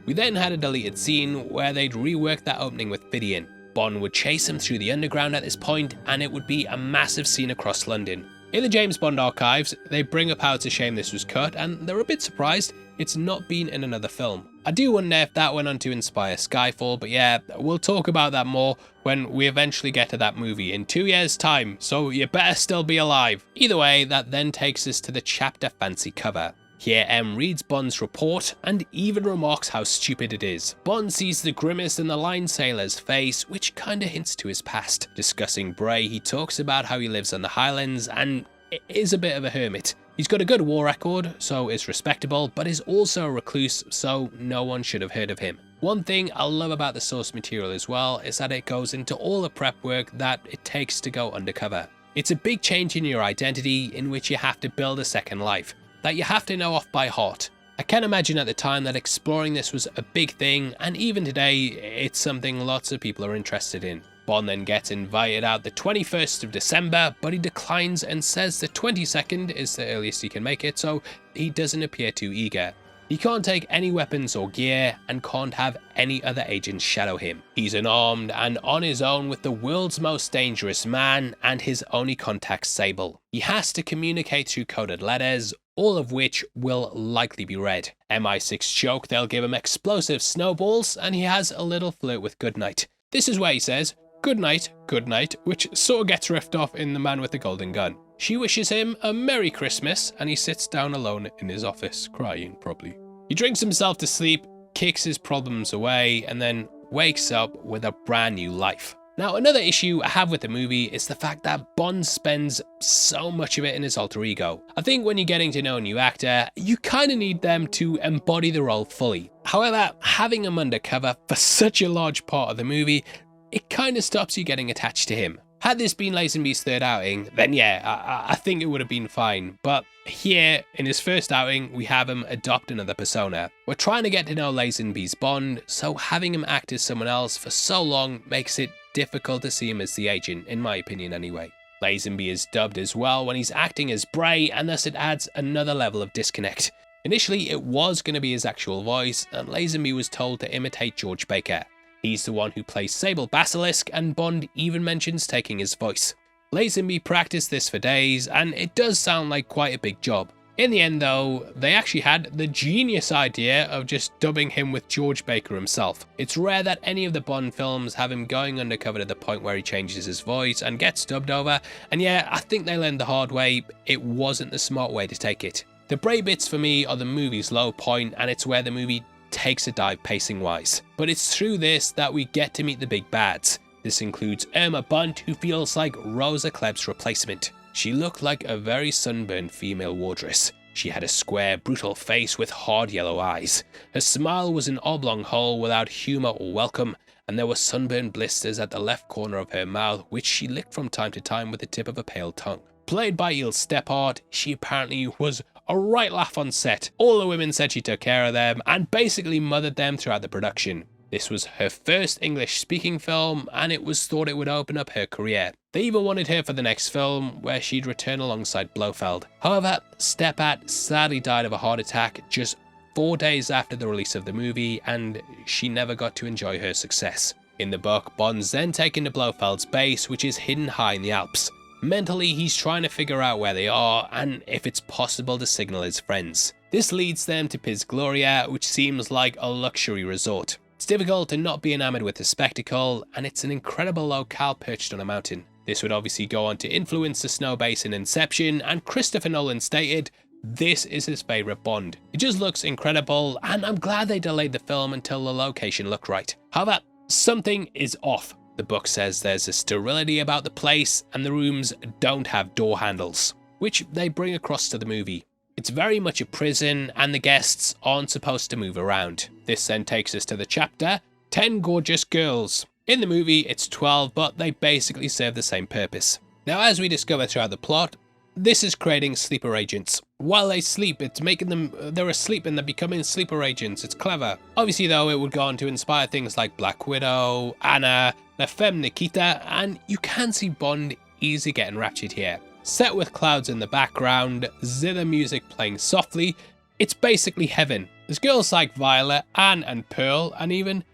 We then had a deleted scene where they'd rework that opening with Fidian. Bond would chase him through the underground at this point, and it would be a massive scene across London. In the James Bond archives, they bring up how it's a shame this was cut, and they're a bit surprised it's not been in another film. I do wonder if that went on to inspire Skyfall, but yeah, we'll talk about that more when we eventually get to that movie in 2 years' time, so you better still be alive. Either way, that then takes us to the chapter fancy cover. Here M reads Bond's report and even remarks how stupid it is. Bond sees the grimace in the line sailor's face, which kinda hints to his past. Discussing Bray, he talks about how he lives on the Highlands and is a bit of a hermit. He's got a good war record, so is respectable, but is also a recluse, so no one should have heard of him. One thing I love about the source material as well is that it goes into all the prep work that it takes to go undercover. It's a big change in your identity in which you have to build a second life that you have to know off by heart. I can imagine at the time that exploring this was a big thing, and even today it's something lots of people are interested in. Bond then gets invited out the 21st of December, but he declines and says the 22nd is the earliest he can make it, so he doesn't appear too eager. He can't take any weapons or gear and can't have any other agents shadow him. He's unarmed and on his own with the world's most dangerous man and his only contact, Sable. He has to communicate through coded letters, all of which will likely be read. MI6 joke they'll give him explosive snowballs, and he has a little flirt with Goodnight. This is where he says, good night, which sort of gets riffed off in The Man with the Golden Gun. She wishes him a Merry Christmas, and he sits down alone in his office, crying probably. He drinks himself to sleep, kicks his problems away, and then wakes up with a brand new life. Now, another issue I have with the movie is the fact that Bond spends so much of it in his alter ego. I think when you're getting to know a new actor, you kind of need them to embody the role fully. However, having him undercover for such a large part of the movie, it kind of stops you getting attached to him. Had this been Lazenby's third outing, then yeah, I think it would have been fine. But here, in his first outing, we have him adopt another persona. We're trying to get to know Lazenby's Bond, so having him act as someone else for so long makes it difficult to see him as the agent, in my opinion anyway. Lazenby is dubbed as well when he's acting as Bray, and thus it adds another level of disconnect. Initially, it was going to be his actual voice, and Lazenby was told to imitate George Baker. He's the one who plays Sable Basilisk, and Bond even mentions taking his voice. Lazenby practiced this for days, and it does sound like quite a big job. In the end though, they actually had the genius idea of just dubbing him with George Baker himself. It's rare that any of the Bond films have him going undercover to the point where he changes his voice and gets dubbed over, and yeah, I think they learned the hard way, it wasn't the smart way to take it. The Bray bits for me are the movie's low point, and it's where the movie takes a dive pacing wise. But it's through this that we get to meet the big bads. This includes Irma Bunt, who feels like Rosa Klebb's replacement. She looked like a very sunburned female wardress. She had a square, brutal face with hard yellow eyes. Her smile was an oblong hole without humour or welcome, and there were sunburned blisters at the left corner of her mouth, which she licked from time to time with the tip of a pale tongue. Played by Il Stephart, she apparently was a right laugh on set. All the women said she took care of them and basically mothered them throughout the production. This was her first English-speaking film, and it was thought it would open up her career. They even wanted her for the next film, where she'd return alongside Blofeld. However, Stepat sadly died of a heart attack just 4 days after the release of the movie, and she never got to enjoy her success. In the book, Bond's then taken to Blofeld's base, which is hidden high in the Alps. Mentally, he's trying to figure out where they are and if it's possible to signal his friends. This leads them to Piz Gloria, which seems like a luxury resort. It's difficult to not be enamored with the spectacle, and it's an incredible locale perched on a mountain. This would obviously go on to influence the snow base in Inception, and Christopher Nolan stated this is his favourite Bond. It just looks incredible, and I'm glad they delayed the film until the location looked right. However, something is off. The book says there's a sterility about the place, and the rooms don't have door handles, which they bring across to the movie. It's very much a prison, and the guests aren't supposed to move around. This then takes us to the chapter, 10 Gorgeous Girls. In the movie, it's 12, but they basically serve the same purpose. Now, as we discover throughout the plot, this is creating sleeper agents. While they sleep, it's making them, they're asleep and they're becoming sleeper agents. It's clever. Obviously, though, it would go on to inspire things like Black Widow, Anna, La Femme Nikita, and you can see Bond easily getting raptured here. Set with clouds in the background, zither music playing softly, it's basically heaven. There's girls like Violet, Anne and Pearl, and even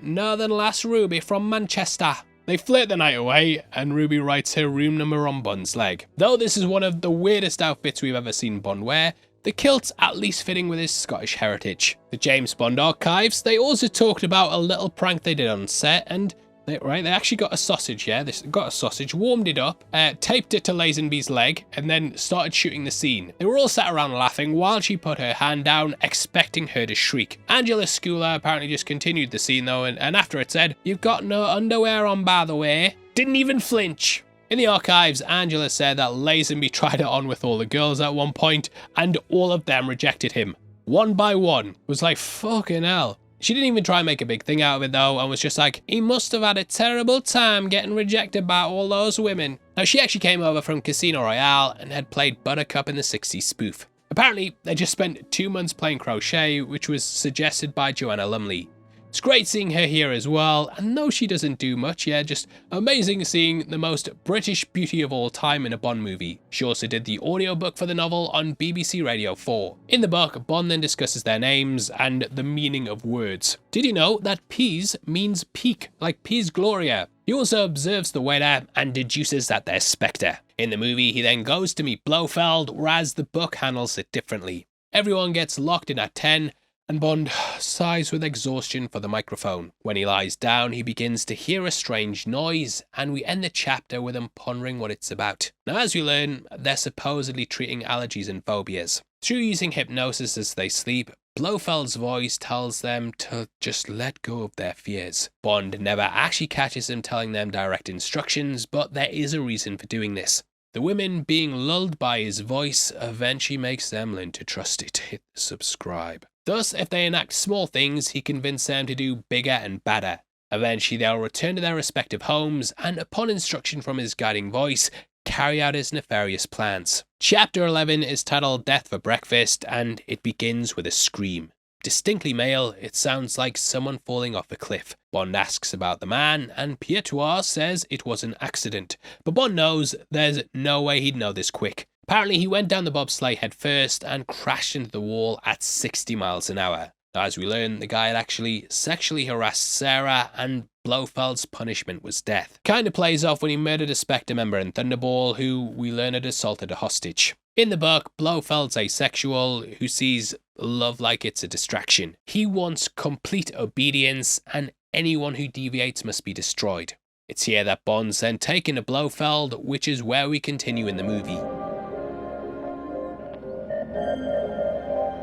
Northern Lass Ruby from Manchester. They flirt the night away, and Ruby writes her room number on Bond's leg. Though this is one of the weirdest outfits we've ever seen Bond wear, the kilt's at least fitting with his Scottish heritage. The James Bond archives, they also talked about a little prank they did on set, and they actually got a sausage, yeah, they got a sausage, warmed it up, taped it to Lazenby's leg, and then started shooting the scene. They were all sat around laughing while she put her hand down, expecting her to shriek. Angela Skula apparently just continued the scene though, and after it said, "You've got no underwear on, by the way," didn't even flinch. In the archives, Angela said that Lazenby tried it on with all the girls at one point, and all of them rejected him. One by one. It was like, fucking hell. She didn't even try and make a big thing out of it though, and was just like, he must have had a terrible time getting rejected by all those women. Now, she actually came over from Casino Royale and had played Buttercup in the 60s spoof. Apparently, they just spent 2 months playing crochet, which was suggested by Joanna Lumley. It's great seeing her here as well, and though she doesn't do much, yeah, just amazing seeing the most British beauty of all time in a Bond movie. She also did the audiobook for the novel on BBC Radio 4. In the book, Bond then discusses their names and the meaning of words. Did you know that Piz means peak, like Piz Gloria? He also observes the waiter and deduces that they're Spectre. In the movie, he then goes to meet Blofeld, whereas the book handles it differently. Everyone gets locked in at 10, and Bond sighs with exhaustion for the microphone. When he lies down, he begins to hear a strange noise, and we end the chapter with him pondering what it's about. Now, as we learn, they're supposedly treating allergies and phobias. Through using hypnosis as they sleep, Blofeld's voice tells them to just let go of their fears. Bond never actually catches him telling them direct instructions, but there is a reason for doing this. The women being lulled by his voice eventually makes them learn to trust it. Hit subscribe. Thus, if they enact small things, he convinces them to do bigger and badder. Eventually, they'll return to their respective homes, and upon instruction from his guiding voice, carry out his nefarious plans. Chapter 11 is titled Death for Breakfast, and it begins with a scream. Distinctly male, it sounds like someone falling off a cliff. Bond asks about the man, and Pietro says it was an accident. But Bond knows there's no way he'd know this quick. Apparently, he went down the bobsleigh head first and crashed into the wall at 60 miles an hour. Now, as we learn, the guy had actually sexually harassed Sarah, and Blofeld's punishment was death. Kinda plays off when he murdered a Spectre member in Thunderball, who we learn had assaulted a hostage. In the book, Blofeld's asexual, who sees love like it's a distraction. He wants complete obedience, and anyone who deviates must be destroyed. It's here that Bond's then taken to Blofeld, which is where we continue in the movie.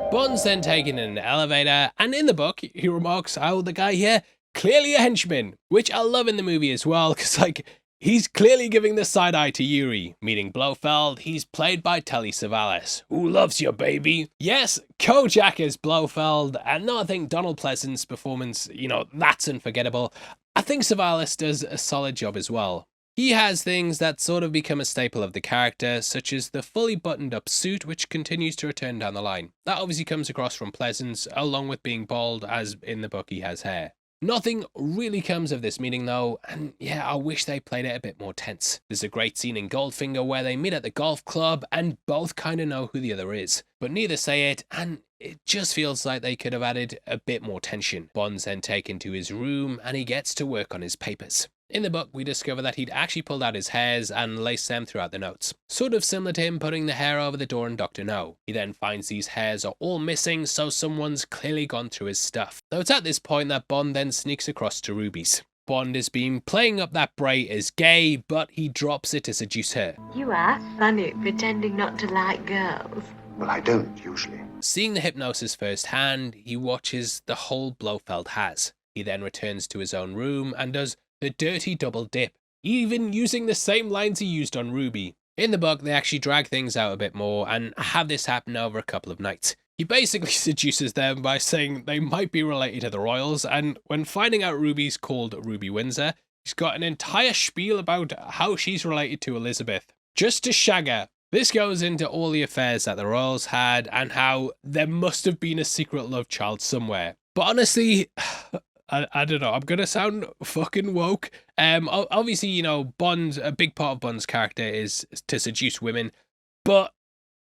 Bond's then taken in an elevator, and in the book, he remarks how the guy here, clearly a henchman, which I love in the movie as well, because, like, he's clearly giving the side eye to Yuri. Meeting Blofeld, he's played by Telly Savalas. Who loves you, baby? Yes, Kojak is Blofeld, and no, I think Donald Pleasant's performance, that's unforgettable. I think Savalas does a solid job as well. He has things that sort of become a staple of the character, such as the fully buttoned up suit, which continues to return down the line. That obviously comes across from Pleasance, along with being bald, as in the book he has hair. Nothing really comes of this meeting though, and yeah, I wish they played it a bit more tense. There's a great scene in Goldfinger where they meet at the golf club and both kind of know who the other is, but neither say it, and it just feels like they could have added a bit more tension. Bond's then taken to his room and he gets to work on his papers. In the book, we discover that he'd actually pulled out his hairs and laced them throughout the notes. Sort of similar to him putting the hair over the door in Dr. No. He then finds these hairs are all missing, so someone's clearly gone through his stuff. Though it's at this point that Bond then sneaks across to Ruby's. Bond has been playing up that Bray as gay, but he drops it to seduce her. You are funny, pretending not to like girls. Well, I don't, usually. Seeing the hypnosis firsthand, he watches the hole Blofeld has. He then returns to his own room and does the dirty double dip, even using the same lines he used on Ruby. In the book, they actually drag things out a bit more and have this happen over a couple of nights. He basically seduces them by saying they might be related to the royals, and when finding out Ruby's called Ruby Windsor, he's got an entire spiel about how she's related to Elizabeth, just to shag her. This goes into all the affairs that the royals had and how there must have been a secret love child somewhere. But honestly, I don't know, I'm going to sound fucking woke. Obviously, you know, Bond, a big part of Bond's character is to seduce women. But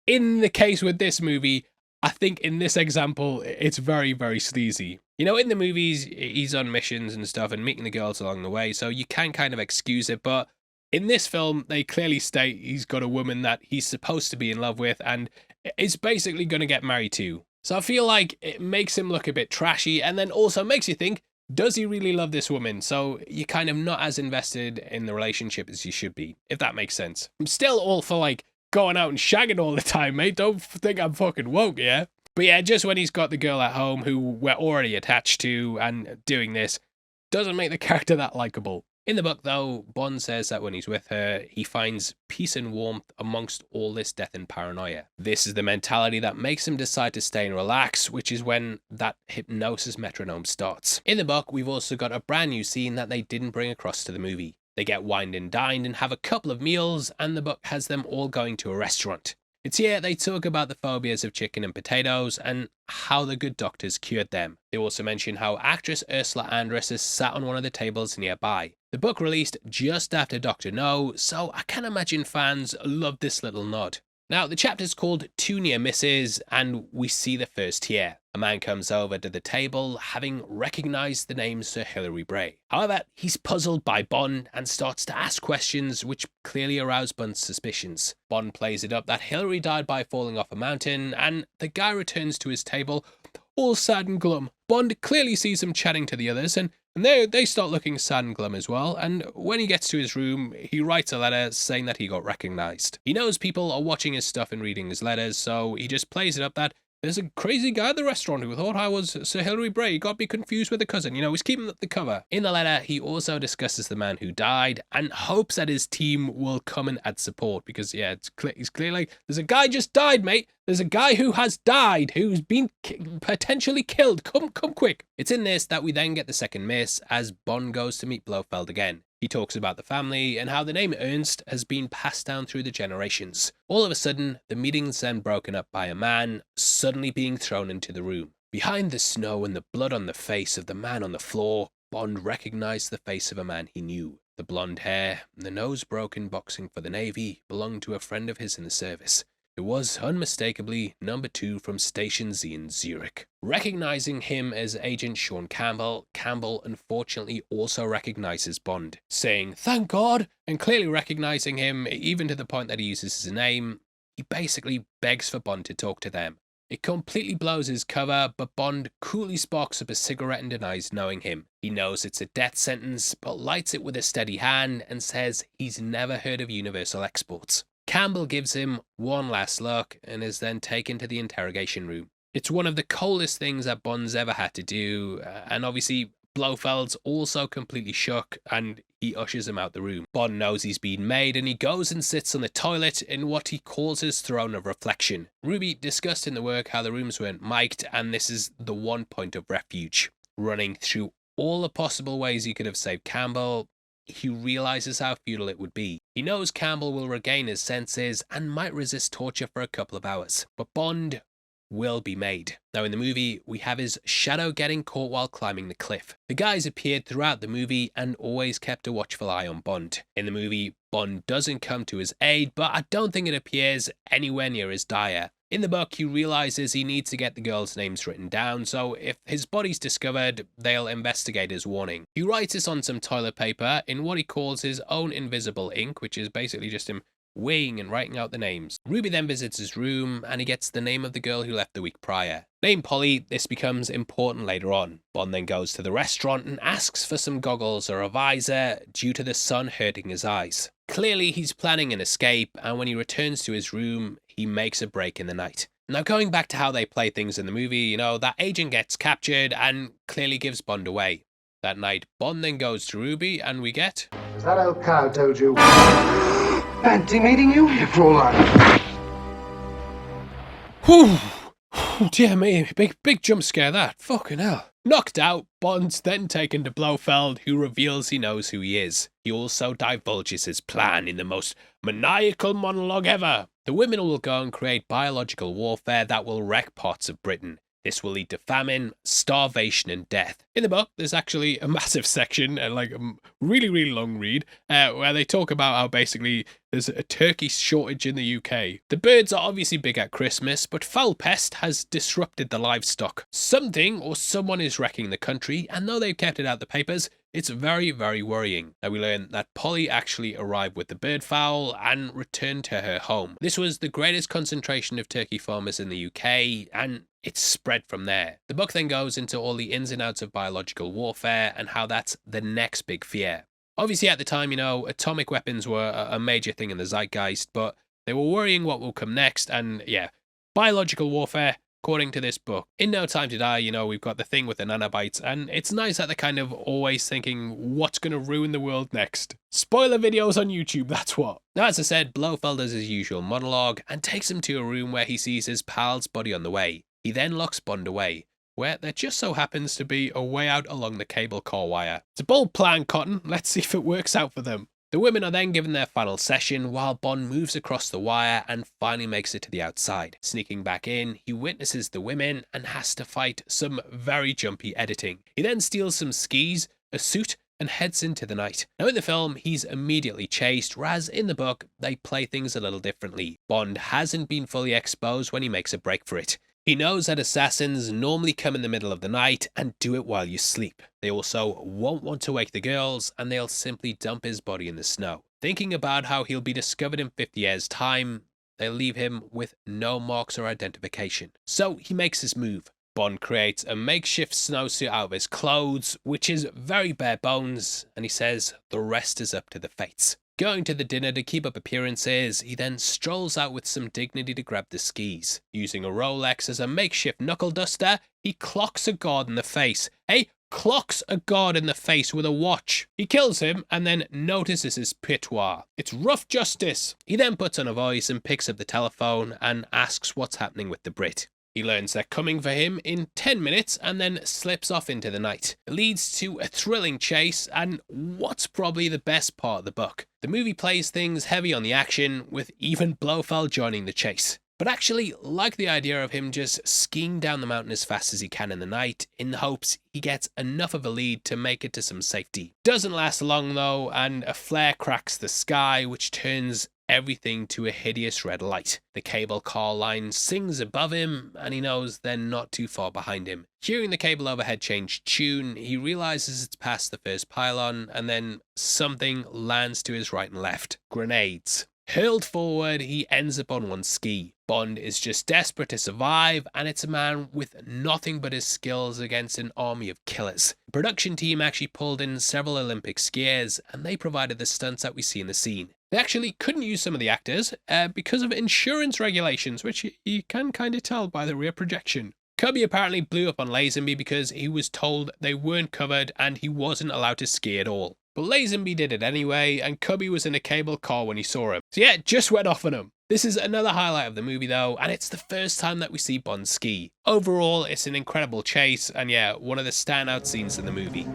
in the case with this movie, I think in this example, it's very, very sleazy. You know, in the movies, he's on missions and stuff and meeting the girls along the way, so you can kind of excuse it. But in this film, they clearly state he's got a woman that he's supposed to be in love with and is basically going to get married to. So I feel like it makes him look a bit trashy and then also makes you think, does he really love this woman? So you're kind of not as invested in the relationship as you should be, if that makes sense. I'm still all for like going out and shagging all the time, mate. Don't think I'm fucking woke, yeah? But yeah, just when he's got the girl at home who we're already attached to and doing this, doesn't make the character that likable. In the book, though, Bond says that when he's with her, he finds peace and warmth amongst all this death and paranoia. This is the mentality that makes him decide to stay and relax, which is when that hypnosis metronome starts. In the book, we've also got a brand new scene that they didn't bring across to the movie. They get wined and dined and have a couple of meals, and the book has them all going to a restaurant. It's here they talk about the phobias of chicken and potatoes and how the good doctors cured them. They also mention how actress Ursula Andress is sat on one of the tables nearby. The book released just after Dr. No, so I can imagine fans love this little nod. Now, the chapter's called Two Near Misses, and we see the first here. A man comes over to the table, having recognised the name Sir Hilary Bray. However, he's puzzled by Bond and starts to ask questions which clearly arouse Bond's suspicions. Bond plays it up that Hilary died by falling off a mountain, and the guy returns to his table, all sad and glum. Bond clearly sees him chatting to the others, and they start looking sad and glum as well, and when he gets to his room, he writes a letter saying that he got recognised. He knows people are watching his stuff and reading his letters, so he just plays it up that there's a crazy guy at the restaurant who thought I was Sir Hilary Bray. He got me confused with a cousin. You know, he's keeping the cover. In the letter, he also discusses the man who died and hopes that his team will come and add support because, yeah, he's clearly, there's a guy just died, mate. There's a guy who has died, who's been potentially killed. Come quick. It's in this that we then get the second miss as Bond goes to meet Blofeld again. He talks about the family and how the name Ernst has been passed down through the generations. All of a sudden, the meeting's then broken up by a man suddenly being thrown into the room. Behind the snow and the blood on the face of the man on the floor, Bond recognized the face of a man he knew. The blonde hair and the nose broken boxing for the Navy belonged to a friend of his in the service. It was unmistakably number 2 from Station Z in Zurich. Recognizing him as Agent Sean Campbell, Campbell unfortunately also recognizes Bond, saying, "Thank God," and clearly recognizing him, even to the point that he uses his name, he basically begs for Bond to talk to them. It completely blows his cover, but Bond coolly sparks up a cigarette and denies knowing him. He knows it's a death sentence, but lights it with a steady hand and says he's never heard of universal exports. Campbell gives him one last look and is then taken to the interrogation room. It's one of the coldest things that Bond's ever had to do, and obviously Blofeld's also completely shook and he ushers him out the room. Bond knows he's been made and he goes and sits on the toilet in what he calls his throne of reflection. Ruby discussed in the work how the rooms weren't mic'd and this is the one point of refuge. Running through all the possible ways he could have saved Campbell, he realizes how futile it would be. He knows Campbell will regain his senses and might resist torture for a couple of hours, but Bond will be made. Now in the movie, we have his shadow getting caught while climbing the cliff. The guys appeared throughout the movie and always kept a watchful eye on Bond. In the movie, Bond doesn't come to his aid, but I don't think it appears anywhere near as dire. In the book, he realizes he needs to get the girls' names written down, so if his body's discovered, they'll investigate his warning. He writes this on some toilet paper in what he calls his own invisible ink, which is basically just him weighing and writing out the names. Ruby then visits his room and he gets the name of the girl who left the week prior. Named Polly, this becomes important later on. Bond then goes to the restaurant and asks for some goggles or a visor due to the sun hurting his eyes. Clearly he's planning an escape, and when he returns to his room, he makes a break in the night. Now going back to how they play things in the movie, that agent gets captured and clearly gives Bond away. That night, Bond then goes to Ruby and we get... As that old cow told you. Fancy meeting you? You crawl on. Whew. Oh, dear me, big jump scare that. Fucking hell. Knocked out, Bond's then taken to Blofeld, who reveals he knows who he is. He also divulges his plan in the most maniacal monologue ever. The women will go and create biological warfare that will wreck parts of Britain. This will lead to famine, starvation, and death. In the book, there's actually a massive section, like a really, really long read, where they talk about how basically there's a turkey shortage in the UK. The birds are obviously big at Christmas, but foul pest has disrupted the livestock. Something or someone is wrecking the country, and though they've kept it out the papers, it's very, very worrying. Now we learn that Polly actually arrived with the bird fowl and returned to her home. This was the greatest concentration of turkey farmers in the UK, and it's spread from there. The book then goes into all the ins and outs of biological warfare and how that's the next big fear. Obviously at the time, atomic weapons were a major thing in the zeitgeist, but they were worrying what will come next, and yeah, biological warfare, according to this book. In No Time to Die, we've got the thing with the nanobites, and it's nice that they're kind of always thinking what's going to ruin the world next. Spoiler videos on YouTube, that's what. Now, as I said, Blofeld does his usual monologue and takes him to a room where he sees his pal's body on the way. He then locks Bond away, where there just so happens to be a way out along the cable car wire. It's a bold plan, Cotton. Let's see if it works out for them. The women are then given their final session while Bond moves across the wire and finally makes it to the outside. Sneaking back in, he witnesses the women and has to fight some very jumpy editing. He then steals some skis, a suit, and heads into the night. Now in the film, he's immediately chased, whereas in the book, they play things a little differently. Bond hasn't been fully exposed when he makes a break for it. He knows that assassins normally come in the middle of the night and do it while you sleep. They also won't want to wake the girls, and they'll simply dump his body in the snow. Thinking about how he'll be discovered in 50 years' time, they'll leave him with no marks or identification. So he makes his move. Bond creates a makeshift snowsuit out of his clothes, which is very bare bones, and he says the rest is up to the fates. Going to the dinner to keep up appearances, he then strolls out with some dignity to grab the skis. Using a Rolex as a makeshift knuckle duster, he clocks a guard in the face. Clocks a guard in the face with a watch. He kills him and then notices his patois. It's rough justice. He then puts on a voice and picks up the telephone and asks what's happening with the Brit. He learns they're coming for him in 10 minutes and then slips off into the night. It leads to a thrilling chase and what's probably the best part of the book. The movie plays things heavy on the action, with even Blofeld joining the chase. But actually like the idea of him just skiing down the mountain as fast as he can in the night in the hopes he gets enough of a lead to make it to some safety. Doesn't last long though, and a flare cracks the sky, which turns everything to a hideous red light. The cable car line sings above him, and he knows they're not too far behind him. Hearing the cable overhead change tune, he realizes it's past the first pylon, and then something lands to his right and left. Grenades. Hurled forward, he ends up on one ski. Bond is just desperate to survive, and it's a man with nothing but his skills against an army of killers. The production team actually pulled in several Olympic skiers, and they provided the stunts that we see in the scene. They actually couldn't use some of the actors because of insurance regulations, which you can kind of tell by the rear projection. Cubby apparently blew up on Lazenby because he was told they weren't covered and he wasn't allowed to ski at all. But Lazenby did it anyway, and Cubby was in a cable car when he saw him. So yeah, just went off on him. This is another highlight of the movie though, and it's the first time that we see Bond ski. Overall, it's an incredible chase, and yeah, one of the standout scenes in the movie.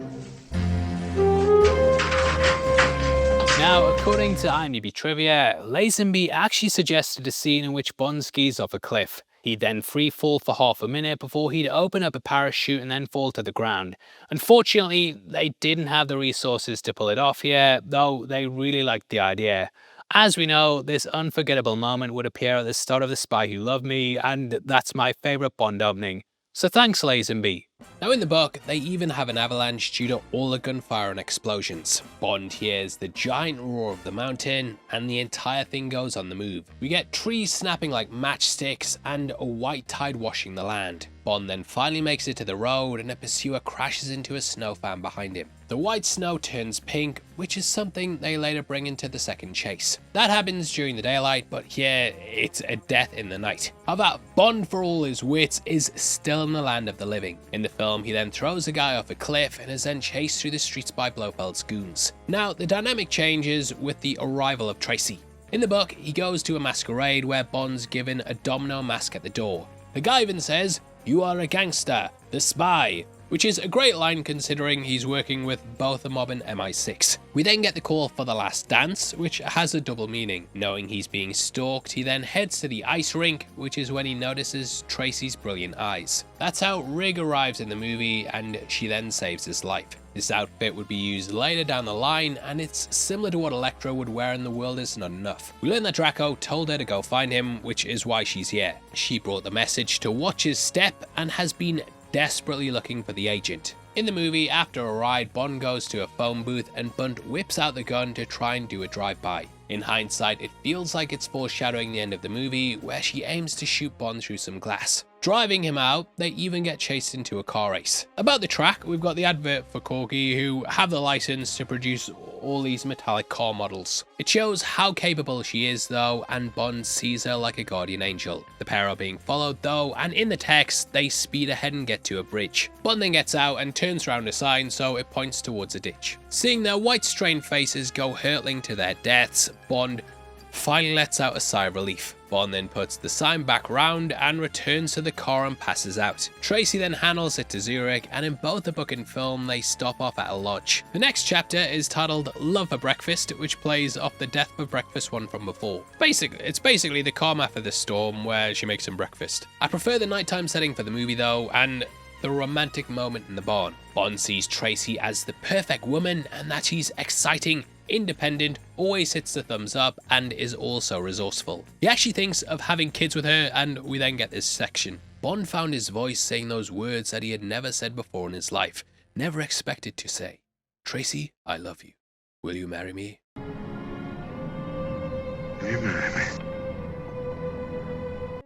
Now, according to IMDb trivia, Lazenby actually suggested a scene in which Bond skis off a cliff. He He'd then free fall for half a minute before he'd open up a parachute and then fall to the ground. Unfortunately, they didn't have the resources to pull it off here, though they really liked the idea. As we know, this unforgettable moment would appear at the start of The Spy Who Loved Me, and that's my favourite Bond opening. So thanks, Lazenby. Now in the book, they even have an avalanche due to all the gunfire and explosions. Bond hears the giant roar of the mountain, and the entire thing goes on the move. We get trees snapping like matchsticks and a white tide washing the land. Bond then finally makes it to the road and a pursuer crashes into a snow fan behind him. The white snow turns pink, which is something they later bring into the second chase. That happens during the daylight, but here it's a death in the night. However, Bond, for all his wits, is still in the land of the living. In the film, he then throws a guy off a cliff and is then chased through the streets by Blofeld's goons. Now, the dynamic changes with the arrival of Tracy. In the book, he goes to a masquerade where Bond's given a domino mask at the door. The guy even says, "You are a gangster, the spy," which is a great line considering he's working with both the mob and MI6. We then get the call for the last dance, which has a double meaning. Knowing he's being stalked, he then heads to the ice rink, which is when he notices Tracy's brilliant eyes. That's how Rig arrives in the movie, and she then saves his life. This outfit would be used later down the line, and it's similar to what Elektra would wear in The World Is Not Enough. We learn that Draco told her to go find him, which is why she's here. She brought the message to watch his step and has been desperately looking for the agent. In the movie, after a ride, Bond goes to a phone booth and Bond whips out the gun to try and do a drive-by. In hindsight, it feels like it's foreshadowing the end of the movie, where she aims to shoot Bond through some glass. Driving him out, they even get chased into a car race. About the track, we've got the advert for Corgi, who have the license to produce all these metallic car models. It shows how capable she is though, and Bond sees her like a guardian angel. The pair are being followed though, and in the text, they speed ahead and get to a bridge. Bond then gets out and turns around a sign so it points towards a ditch. Seeing their white strained faces go hurtling to their deaths, Bond finally lets out a sigh of relief. Bond then puts the sign back round and returns to the car and passes out. Tracy then handles it to Zurich, and in both the book and film they stop off at a lodge. The next chapter is titled Love for Breakfast, which plays off the Death for Breakfast one from before. It's basically the calm after the storm where she makes him breakfast. I prefer the nighttime setting for the movie though, and the romantic moment in the barn. Bond sees Tracy as the perfect woman and that she's exciting, independent, always hits the thumbs up, and is also resourceful. He actually thinks of having kids with her, and we then get this section. Bond found his voice saying those words that he had never said before in his life, never expected to say. "Tracy, I love you. Will you marry me?" Will you marry me?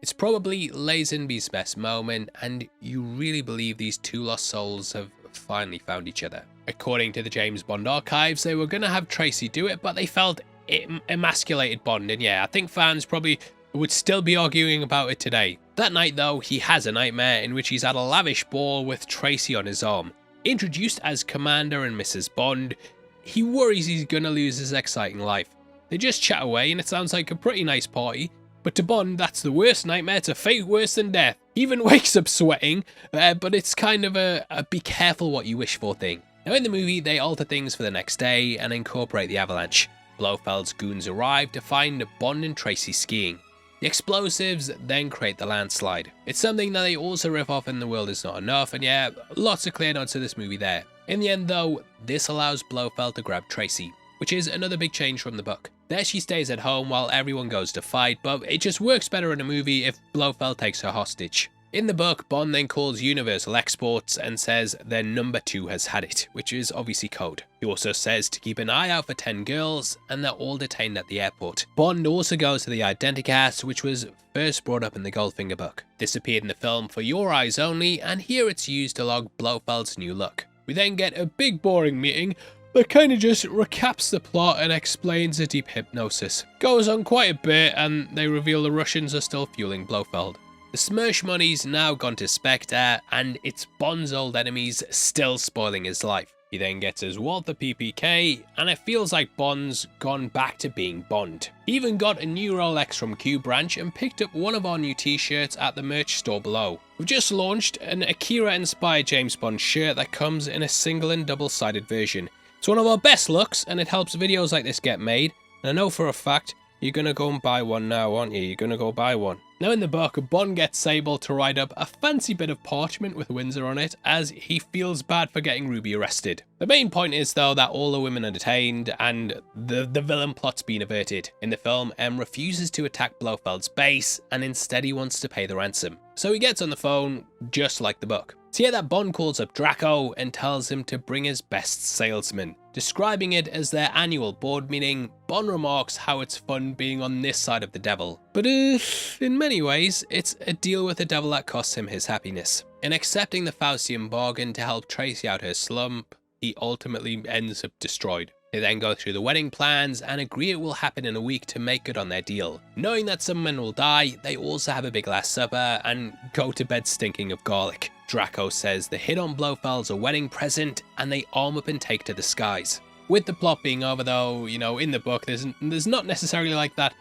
It's probably Lazenby's best moment, and you really believe these two lost souls have finally found each other. According to the James Bond archives, they were going to have Tracy do it, but they felt it emasculated Bond, and yeah, I think fans probably would still be arguing about it today. That night though, he has a nightmare in which he's at a lavish ball with Tracy on his arm. Introduced as Commander and Mrs. Bond, he worries he's gonna lose his exciting life. They just chat away and it sounds like a pretty nice party, but to Bond that's the worst nightmare, it's a fate worse than death. He even wakes up sweating, but it's kind of a be careful what you wish for thing. Now in the movie, they alter things for the next day and incorporate the avalanche. Blofeld's goons arrive to find Bond and Tracy skiing. The explosives then create the landslide. It's something that they also riff off in The World Is Not Enough, and yeah, lots of clear nods to this movie there. In the end though, this allows Blofeld to grab Tracy, which is another big change from the book. There she stays at home while everyone goes to fight, but it just works better in a movie if Blofeld takes her hostage. In the book, Bond then calls Universal Exports and says their number 2 has had it, which is obviously code. He also says to keep an eye out for 10 girls, and they're all detained at the airport. Bond also goes to the Identicast, which was first brought up in the Goldfinger book. This appeared in the film for your eyes only, and here it's used to log Blofeld's new look. We then get a big boring meeting that kind of just recaps the plot and explains the deep hypnosis. Goes on quite a bit, and they reveal the Russians are still fueling Blofeld. The Smersh money's now gone to Spectre, and it's Bond's old enemies still spoiling his life. He then gets his Walther PPK, and it feels like Bond's gone back to being Bond. He even got a new Rolex from Q Branch and picked up one of our new t-shirts at the merch store below. We've just launched an Akira-inspired James Bond shirt that comes in a single and double-sided version. It's one of our best looks, and it helps videos like this get made, and I know for a fact You're gonna go and buy one now, aren't you? You're gonna go buy one. Now in the book, Bond gets Sable to write up a fancy bit of parchment with Windsor on it, as he feels bad for getting Ruby arrested. The main point is though that all the women are detained and the villain plot's been averted. In the film, M refuses to attack Blofeld's base and instead he wants to pay the ransom. So he gets on the phone, just like the book. It's here that Bond calls up Draco and tells him to bring his best salesman. Describing it as their annual board meeting, Bond remarks how it's fun being on this side of the devil. But in many ways, it's a deal with the devil that costs him his happiness. In accepting the Faustian bargain to help Tracy out her slump, he ultimately ends up destroyed. They then go through the wedding plans and agree it will happen in a week to make good on their deal. Knowing that some men will die, they also have a big last supper and go to bed stinking of garlic. Draco says the hit on Blofeld's a wedding present and they arm up and take to the skies. With the plot being over though, you know, in the book there's not necessarily like that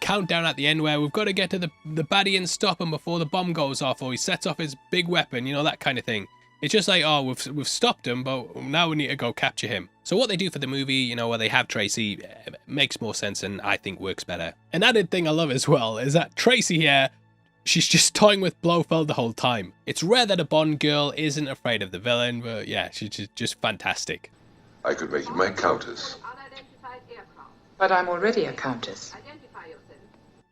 countdown at the end where we've got to get to the baddie and stop him before the bomb goes off or he sets off his big weapon, you know, that kind of thing. It's just like, oh, we've stopped him, but now we need to go capture him. So what they do for the movie, you know, where they have Tracy, makes more sense and I think works better. An added thing I love as well is that Tracy here, she's just toying with Blofeld the whole time. It's rare that a Bond girl isn't afraid of the villain, but yeah, she's just fantastic. I could make you my countess. But I'm already a countess.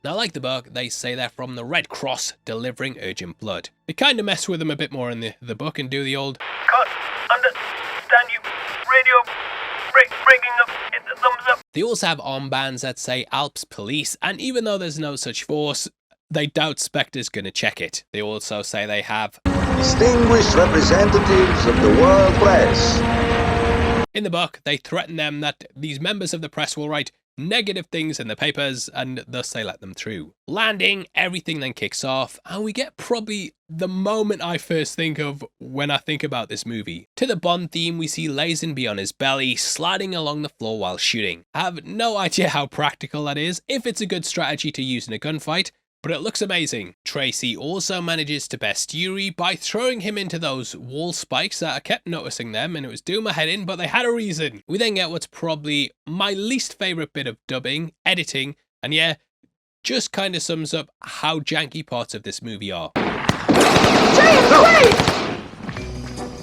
Now, like the book, they say they're from the Red Cross, delivering urgent blood. They kind of mess with them a bit more in the book and do the old Cut. Understand you. Radio. Breaking up. Hit the thumbs up. They also have armbands that say Alps Police, and even though there's no such force, they doubt Spectre's gonna check it. They also say they have distinguished representatives of the world press. In the book, they threaten them that these members of the press will write negative things in the papers and thus they let them through. Landing, everything then kicks off and we get probably the moment I first think of when I think about this movie. To the Bond theme, we see Lazenby on his belly sliding along the floor while shooting. I have no idea how practical that is, if it's a good strategy to use in a gunfight, but it looks amazing. Tracy also manages to best Yuri by throwing him into those wall spikes that I kept noticing them and it was doing my head in, but they had a reason. We then get what's probably my least favourite bit of dubbing, editing, and yeah, just kind of sums up how janky parts of this movie are. James, wait!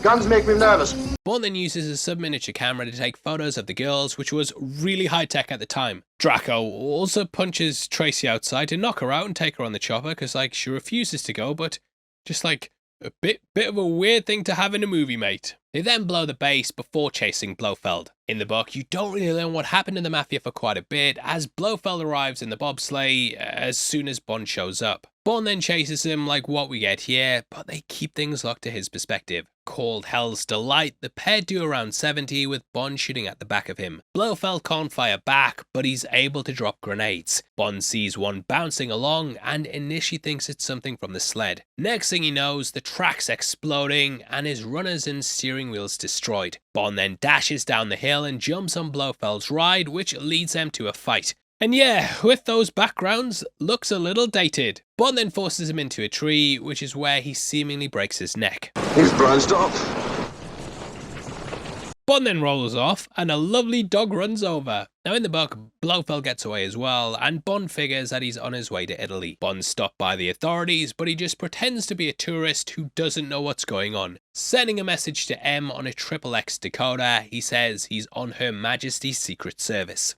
Guns make me nervous. Bond then uses a sub-miniature camera to take photos of the girls, which was really high-tech at the time. Draco also punches Tracy outside to knock her out and take her on the chopper, because like she refuses to go, but just like a bit of a weird thing to have in a movie, mate. They then blow the base before chasing Blofeld. In the book, you don't really learn what happened to the Mafia for quite a bit, as Blofeld arrives in the bobsleigh as soon as Bond shows up. Bond then chases him like what we get here, but they keep things locked to his perspective. Called Hell's Delight, the pair do around 70 with Bond shooting at the back of him. Blofeld can't fire back, but he's able to drop grenades. Bond sees one bouncing along and initially thinks it's something from the sled. Next thing he knows, the track's exploding and his runners and steering wheels destroyed. Bond then dashes down the hill and jumps on Blofeld's ride, which leads them to a fight. And yeah, with those backgrounds, looks a little dated. Bond then forces him into a tree, which is where he seemingly breaks his neck. He's bronzed up. Bond then rolls off, and a lovely dog runs over. Now in the book, Blofeld gets away as well, and Bond figures that he's on his way to Italy. Bond's stopped by the authorities, but he just pretends to be a tourist who doesn't know what's going on. Sending a message to M on a XXX decoder, he says he's on Her Majesty's Secret Service.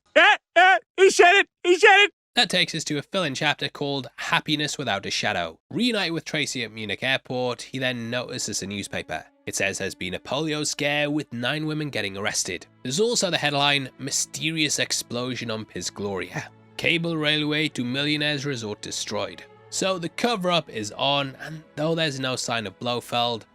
He said it! That takes us to a fill-in chapter called Happiness Without a Shadow. Reunited with Tracy at Munich airport, he then notices a newspaper. It says there's been a polio scare with 9 women getting arrested. There's also the headline, Mysterious Explosion on Piz Gloria. Cable railway to millionaire's resort destroyed. So the cover-up is on, and though there's no sign of Blofeld,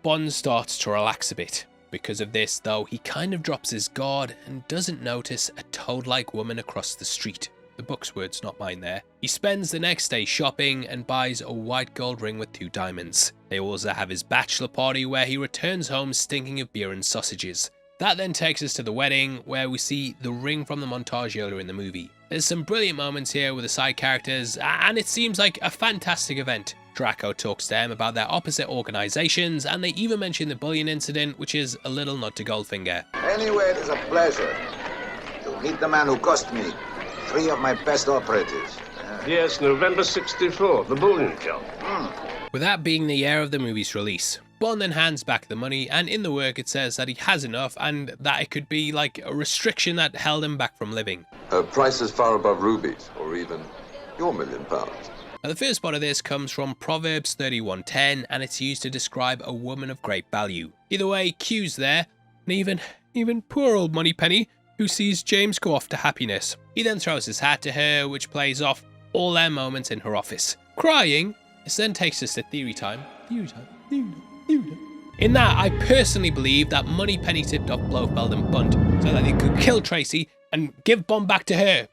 Bond starts to relax a bit. Because of this, though, he kind of drops his guard and doesn't notice a toad-like woman across the street. The book's words, not mine there. He spends the next day shopping and buys a white gold ring with 2 diamonds. They also have his bachelor party where he returns home stinking of beer and sausages. That then takes us to the wedding, where we see the ring from the montage earlier in the movie. There's some brilliant moments here with the side characters, and it seems like a fantastic event. Draco talks to them about their opposite organizations, and they even mention the bullion incident, which is a little nod to Goldfinger. Anyway, it is a pleasure to meet the man who cost me 3 of my best operatives. Yes, November 64, the bullion job. With that being the year of the movie's release, Bond then hands back the money, and in the work it says that he has enough and that it could be like a restriction that held him back from living. Prices far above rubies, or even your £1 million. Now, the first part of this comes from Proverbs 31:10, and it's used to describe a woman of great value. Either way, Q's there, and even poor old Moneypenny, who sees James go off to happiness. He then throws his hat to her, which plays off all their moments in her office. Crying, this then takes us to theory time. In that, I personally believe that Moneypenny tipped off Blofeld and Bunt so that they could kill Tracy and give Bond back to her.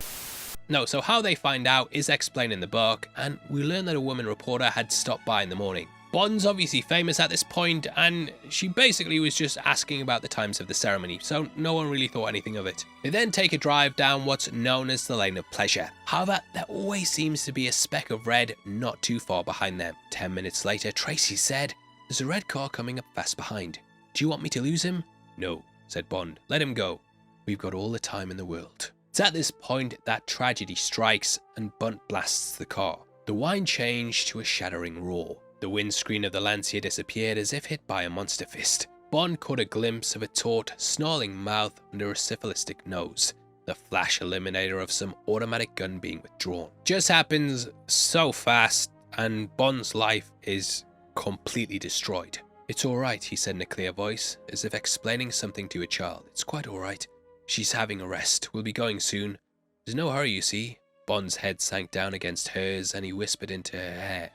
No, so how they find out is explained in the book, and we learn that a woman reporter had stopped by in the morning. Bond's obviously famous at this point, and she basically was just asking about the times of the ceremony, so no one really thought anything of it. They then take a drive down what's known as the Lane of Pleasure. However, there always seems to be a speck of red not too far behind them. 10 minutes later, Tracy said, "There's a red car coming up fast behind. Do you want me to lose him?" "No," said Bond. "Let him go. We've got all the time in the world." It's at this point that tragedy strikes and Bunt blasts the car. The whine changed to a shattering roar. The windscreen of the Lancia disappeared as if hit by a monster fist. Bond caught a glimpse of a taut, snarling mouth under a syphilistic nose. The flash eliminator of some automatic gun being withdrawn. Just happens so fast, and Bond's life is completely destroyed. "It's alright," he said in a clear voice, as if explaining something to a child. "It's quite alright. She's having a rest. We'll be going soon. There's no hurry, you see." Bond's head sank down against hers and he whispered into her hair,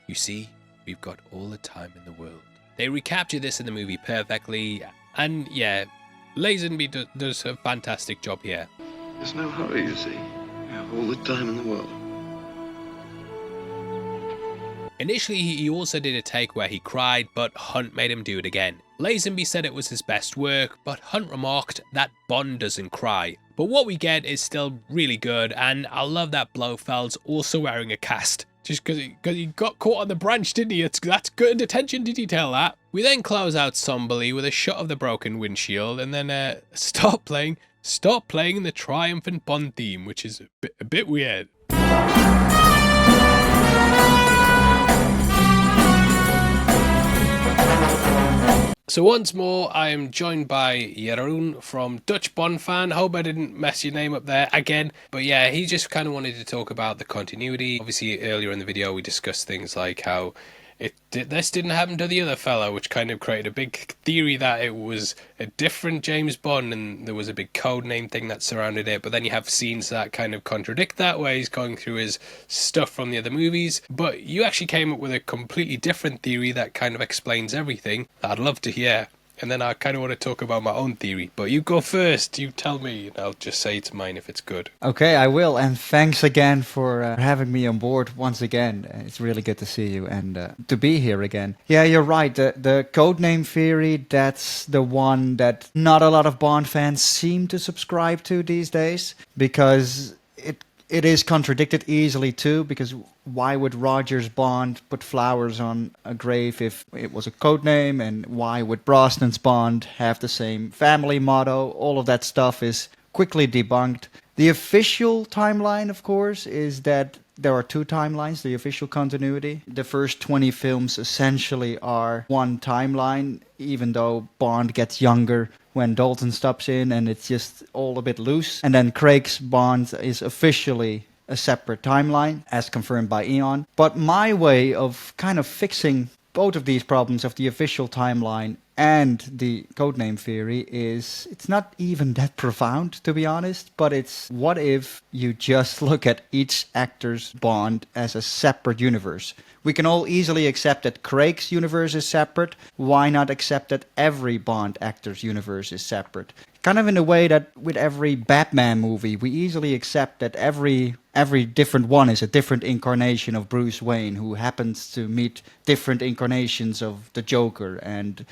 "You see, we've got all the time in the world." They recapture this in the movie perfectly, and yeah, Lazenby does a fantastic job here. There's no hurry, you see. We have all the time in the world. Initially, he also did a take where he cried, but Hunt made him do it again. Lazenby said it was his best work, but Hunt remarked that Bond doesn't cry. But what we get is still really good, and I love that Blofeld's also wearing a cast. Just because he got caught on the branch, didn't he? That's good attention to detail, that. We then close out somberly with a shot of the broken windshield, and then stop playing the triumphant Bond theme, which is a bit weird. So once more, I am joined by Jeroen from Dutch Bond Fan. Hope I didn't mess your name up there again. But yeah, he just kind of wanted to talk about the continuity. Obviously, earlier in the video, we discussed things like how this didn't happen to the other fella, which kind of created a big theory that it was a different James Bond, and there was a big code name thing that surrounded it. But then you have scenes that kind of contradict that, where he's going through his stuff from the other movies. But you actually came up with a completely different theory that kind of explains everything. I'd love to hear. And then I kind of want to talk about my own theory. But you go first. You tell me, and I'll just say it's mine if it's good. Okay, I will. And thanks again for having me on board once again. It's really good to see you and to be here again. Yeah, you're right. The codename theory, that's the one that not a lot of Bond fans seem to subscribe to these days. Because it is contradicted easily too, because why would Roger's Bond put flowers on a grave if it was a code name? And why would Brosnan's Bond have the same family motto? All of that stuff is quickly debunked. The official timeline, of course, is that there are two timelines, the official continuity. The first 20 films essentially are one timeline, even though Bond gets younger when Dalton stops in, and it's just all a bit loose. And then Craig's Bond is officially a separate timeline, as confirmed by Eon. But my way of kind of fixing both of these problems of the official timeline and the codename theory is, it's not even that profound, to be honest, but it's, what if you just look at each actor's Bond as a separate universe? We can all easily accept that Craig's universe is separate. Why not accept that every Bond actor's universe is separate? Kind of in a way that with every Batman movie, we easily accept that every different one is a different incarnation of Bruce Wayne, who happens to meet different incarnations of the Joker and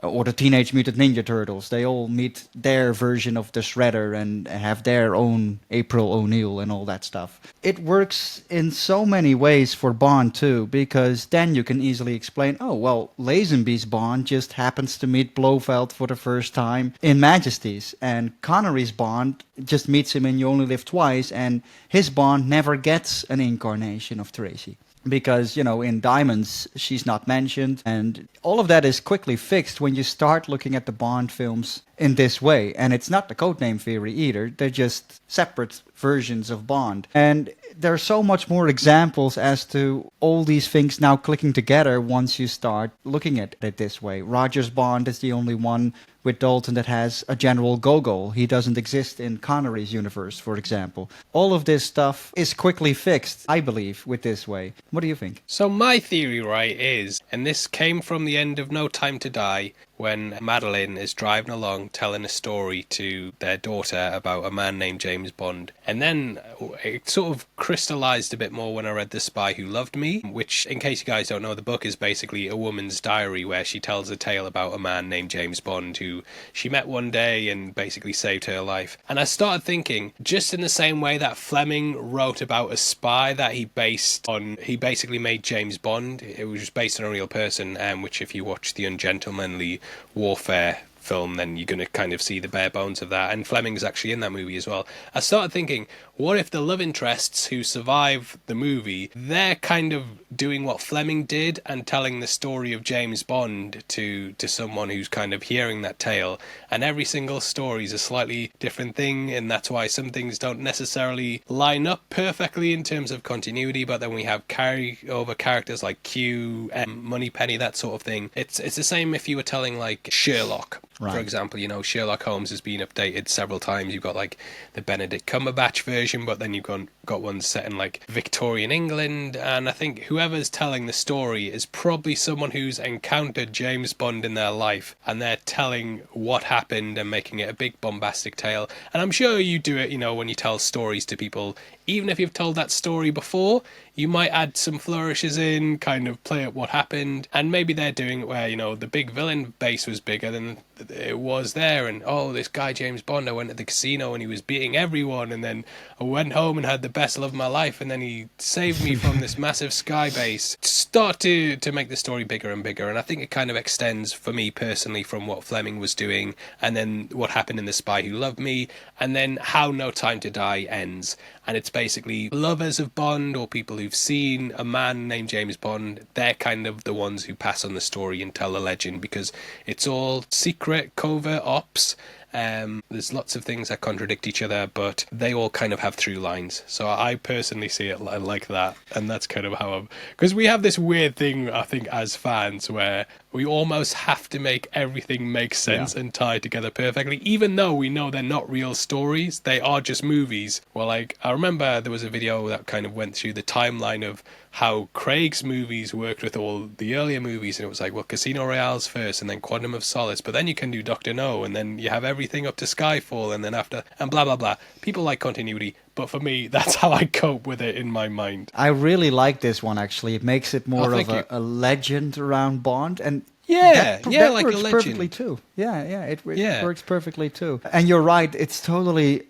or the Teenage Mutant Ninja Turtles. They all meet their version of the Shredder and have their own April O'Neil and all that stuff. It works in so many ways for Bond too, because then you can easily explain, oh, well, Lazenby's Bond just happens to meet Blofeld for the first time in Majesty's, and Connery's Bond just meets him in You Only Live Twice, and his Bond never gets an incarnation of Tracy. Because, you know, in Diamonds, she's not mentioned. And all of that is quickly fixed when you start looking at the Bond films in this way. And it's not the codename theory either. They're just separate versions of Bond. And there are so much more examples as to all these things now clicking together once you start looking at it this way. Roger's Bond is the only one with Dalton that has a General Gogol. He doesn't exist in Connery's universe, for example. All of this stuff is quickly fixed, I believe, with this way. What do you think? So my theory, right, is, and this came from the end of No Time to Die, when Madeline is driving along telling a story to their daughter about a man named James Bond. And then it sort of crystallized a bit more when I read The Spy Who Loved Me, which, in case you guys don't know, the book is basically a woman's diary where she tells a tale about a man named James Bond who she met one day and basically saved her life. And I started thinking, just in the same way that Fleming wrote about a spy that he basically made James Bond. It was just based on a real person, which if you watch The Ungentlemanly Warfare film, then you're going to kind of see the bare bones of that. And Fleming's actually in that movie as well. I started thinking, what if the love interests who survive the movie, they're kind of doing what Fleming did and telling the story of James Bond to someone who's kind of hearing that tale, and every single story is a slightly different thing, and that's why some things don't necessarily line up perfectly in terms of continuity, but then we have carry-over characters like Q, Moneypenny, that sort of thing. It's the same if you were telling like Sherlock. Right. For example, you know, Sherlock Holmes has been updated several times. You've got like the Benedict Cumberbatch version, but then you've got one set in like Victorian England, and I think whoever's telling the story is probably someone who's encountered James Bond in their life, and they're telling what happened and making it a big bombastic tale. And I'm sure you do it, you know, when you tell stories to people, even if you've told that story before, you might add some flourishes in, kind of play up what happened, and maybe they're doing it where, you know, the big villain base was bigger than it was there, and oh, this guy James Bond, I went to the casino and he was beating everyone, and then I went home and had the best love of my life, and then he saved me from this massive sky base. Start to make the story bigger and bigger, and I think it kind of extends, for me personally, from what Fleming was doing, and then what happened in The Spy Who Loved Me, and then how No Time to Die ends. And it's basically lovers of Bond or people who've seen a man named James Bond, they're kind of the ones who pass on the story and tell the legend, because it's all secret, covert ops. There's lots of things that contradict each other, but they all kind of have through lines. So I personally see it like that, and that's kind of how because we have this weird thing, I think, as fans, where we almost have to make everything make sense and tie together perfectly, even though we know they're not real stories, they are just movies. Well, like, I remember there was a video that kind of went through the timeline of how Craig's movies worked with all the earlier movies, and it was like, well, Casino Royale's first, and then Quantum of Solace, but then you can do Dr. No, and then you have everything up to Skyfall, and then after, and blah, blah, blah. People like continuity, but for me, that's how I cope with it in my mind. I really like this one, actually. It makes it more of a legend around Bond, and that like works a legend. Perfectly too. It works perfectly too. And you're right, it's totally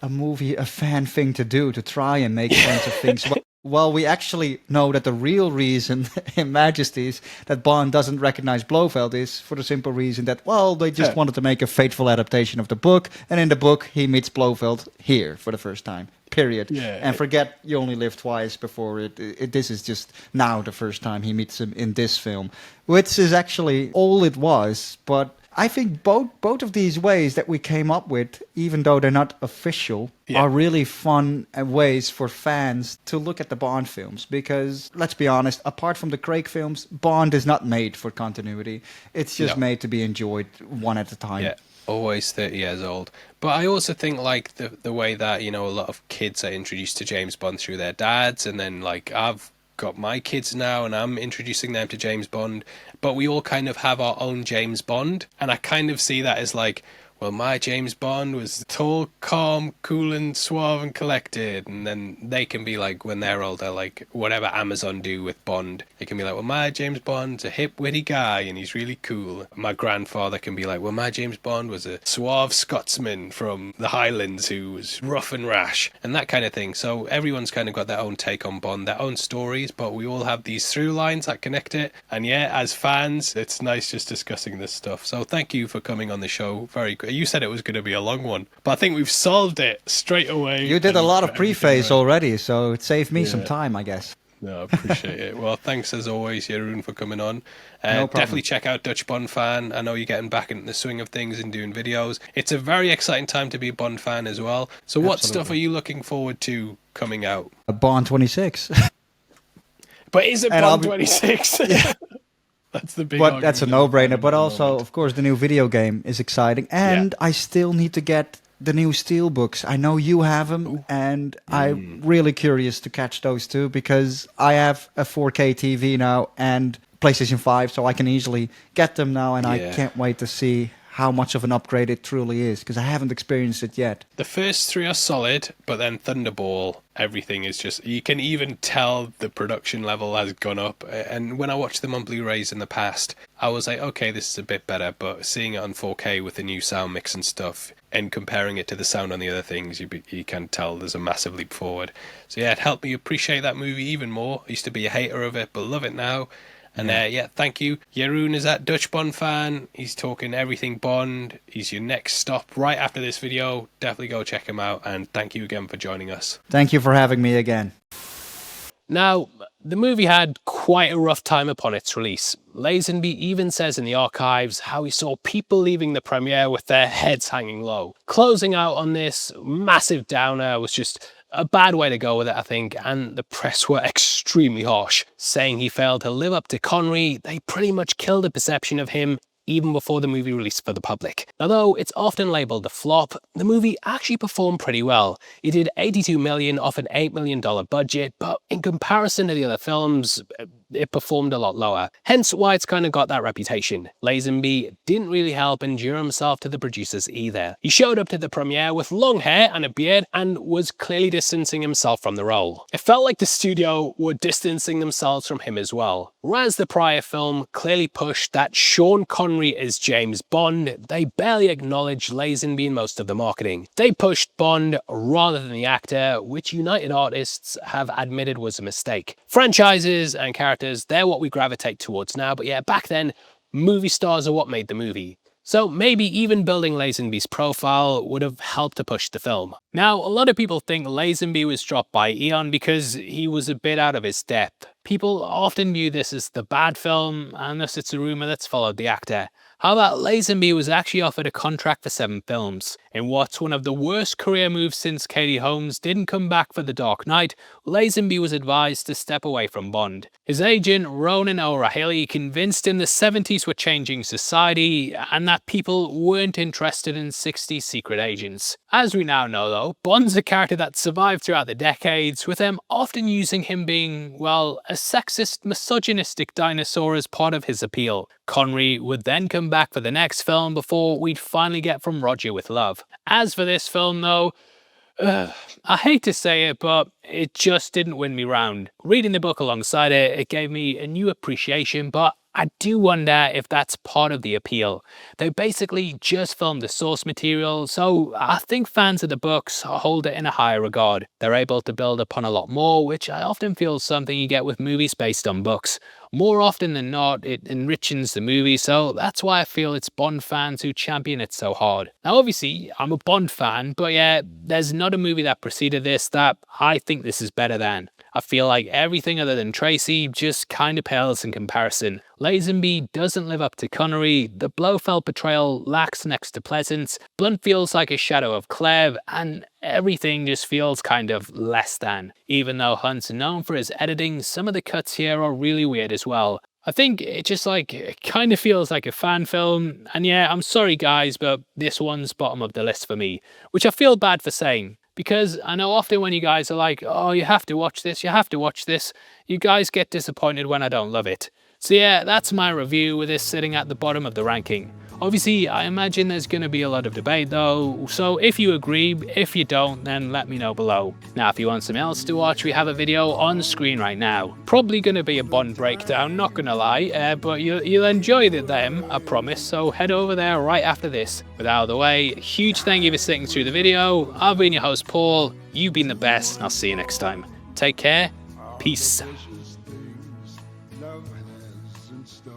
a movie, a fan thing to do, to try and make sense of things. Well, we actually know that the real reason in Majesty's that Bond doesn't recognize Blofeld is for the simple reason that, well, they just wanted to make a faithful adaptation of the book, and in the book he meets Blofeld here for the first time. Period. And forget You Only Live Twice before it. This is just now the first time he meets him in this film, which is actually all it was. But I think both of these ways that we came up with, even though they're not official, are really fun ways for fans to look at the Bond films. Because, let's be honest, apart from the Craig films, Bond is not made for continuity. It's just made to be enjoyed one at a time. Yeah. Always 30 years old. But I also think, like, the way that, you know, a lot of kids are introduced to James Bond through their dads, and then, like, I've got my kids now and I'm introducing them to James Bond, but we all kind of have our own James Bond, and I kind of see that as like, well, my James Bond was tall, calm, cool, and suave and collected. And then they can be like, when they're older, like whatever Amazon do with Bond, they can be like, well, my James Bond's a hip, witty guy and he's really cool. My grandfather can be like, well, my James Bond was a suave Scotsman from the Highlands who was rough and rash, and that kind of thing. So everyone's kind of got their own take on Bond, their own stories, but we all have these through lines that connect it. And yeah, as fans, it's nice just discussing this stuff. So thank you for coming on the show. Very good. You said it was going to be a long one, but I think we've solved it straight away. You did a lot of preface already, so it saved me some time, I guess. No, I appreciate it. Well, thanks as always, Jeroen, for coming on. No problem. Definitely check out Dutch Bond Fan. I know you're getting back into the swing of things and doing videos. It's a very exciting time to be a Bond fan as well. So what stuff are you looking forward to coming out? A Bond 26. But is it Bond 26? Yeah. That's the big But that's a no-brainer. But also, of course, the new video game is exciting. And I still need to get the new Steel books. I know you have them, and I'm really curious to catch those too, because I have a 4K TV now and PlayStation 5, so I can easily get them now, and I can't wait to see how much of an upgrade it truly is, because I haven't experienced it yet. The first three are solid, but then Thunderball, everything is just, you can even tell the production level has gone up. And when I watched them on Blu-rays in the past, I was like, okay, this is a bit better, but seeing it on 4K with the new sound mix and stuff, and comparing it to the sound on the other things, you can tell there's a massive leap forward. So yeah, it helped me appreciate that movie even more. I used to be a hater of it, but love it now. And thank you. Jeroen is at Dutch Bond Fan. He's talking everything Bond. He's your next stop right after this video. Definitely go check him out. And thank you again for joining us. Thank you for having me again. Now, the movie had quite a rough time upon its release. Lazenby even says in the archives how he saw people leaving the premiere with their heads hanging low. Closing out on this massive downer was just a bad way to go with it, I think, and the press were extremely harsh, saying he failed to live up to Connery. They pretty much killed the perception of him even before the movie released for the public. Although it's often labelled a flop, the movie actually performed pretty well. It did $82 million off an $8 million budget, but in comparison to the other films, it performed a lot lower. Hence why it's kind of got that reputation. Lazenby didn't really help endear himself to the producers either. He showed up to the premiere with long hair and a beard and was clearly distancing himself from the role. It felt like the studio were distancing themselves from him as well. Whereas the prior film clearly pushed that Sean Connery is James Bond, they barely acknowledged Lazenby in most of the marketing. They pushed Bond rather than the actor, which United Artists have admitted was a mistake. Franchises and characters, they're what we gravitate towards now, but yeah, back then, movie stars are what made the movie. So maybe even building Lazenby's profile would have helped to push the film. Now, a lot of people think Lazenby was dropped by Eon because he was a bit out of his depth. People often view this as the bad film, and thus it's a rumour that's followed the actor. However, Lazenby was actually offered a contract for 7 films. In what's one of the worst career moves since Katie Holmes didn't come back for The Dark Knight, Lazenby was advised to step away from Bond. His agent, Ronan O'Rahilly, convinced him the 70s were changing society and that people weren't interested in 60s secret agents. As we now know though, Bond's a character that survived throughout the decades, with them often using him being, well, a sexist, misogynistic dinosaur as part of his appeal. Connery would then come back for the next film before we'd finally get From Roger with Love. As for this film though, I hate to say it, but it just didn't win me round. Reading the book alongside it, it gave me a new appreciation, but I do wonder if that's part of the appeal. They basically just filmed the source material, so I think fans of the books hold it in a higher regard. They're able to build upon a lot more, which I often feel is something you get with movies based on books. More often than not, it enriches the movie, so that's why I feel it's Bond fans who champion it so hard. Now obviously, I'm a Bond fan, but yeah, there's not a movie that preceded this that I think this is better than. I feel like everything other than Tracy just kind of pales in comparison. Lazenby doesn't live up to Connery, the Blofeld portrayal lacks next to Pleasance, Blunt feels like a shadow of Cleve, and everything just feels kind of less than. Even though Hunt's known for his editing, some of the cuts here are really weird as well. I think it kind of feels like a fan film, and yeah, I'm sorry guys, but this one's bottom of the list for me, which I feel bad for saying. Because I know often when you guys are like, oh, you have to watch this, you guys get disappointed when I don't love it. So yeah, that's my review with this sitting at the bottom of the ranking. Obviously, I imagine there's going to be a lot of debate though, so if you agree, if you don't, then let me know below. Now, if you want something else to watch, we have a video on screen right now. Probably going to be a Bond breakdown, not going to lie, but you'll enjoy them, I promise, so head over there right after this. But out of the way, huge thank you for sticking through the video. I've been your host Paul, you've been the best, and I'll see you next time. Take care, peace. Love has in store.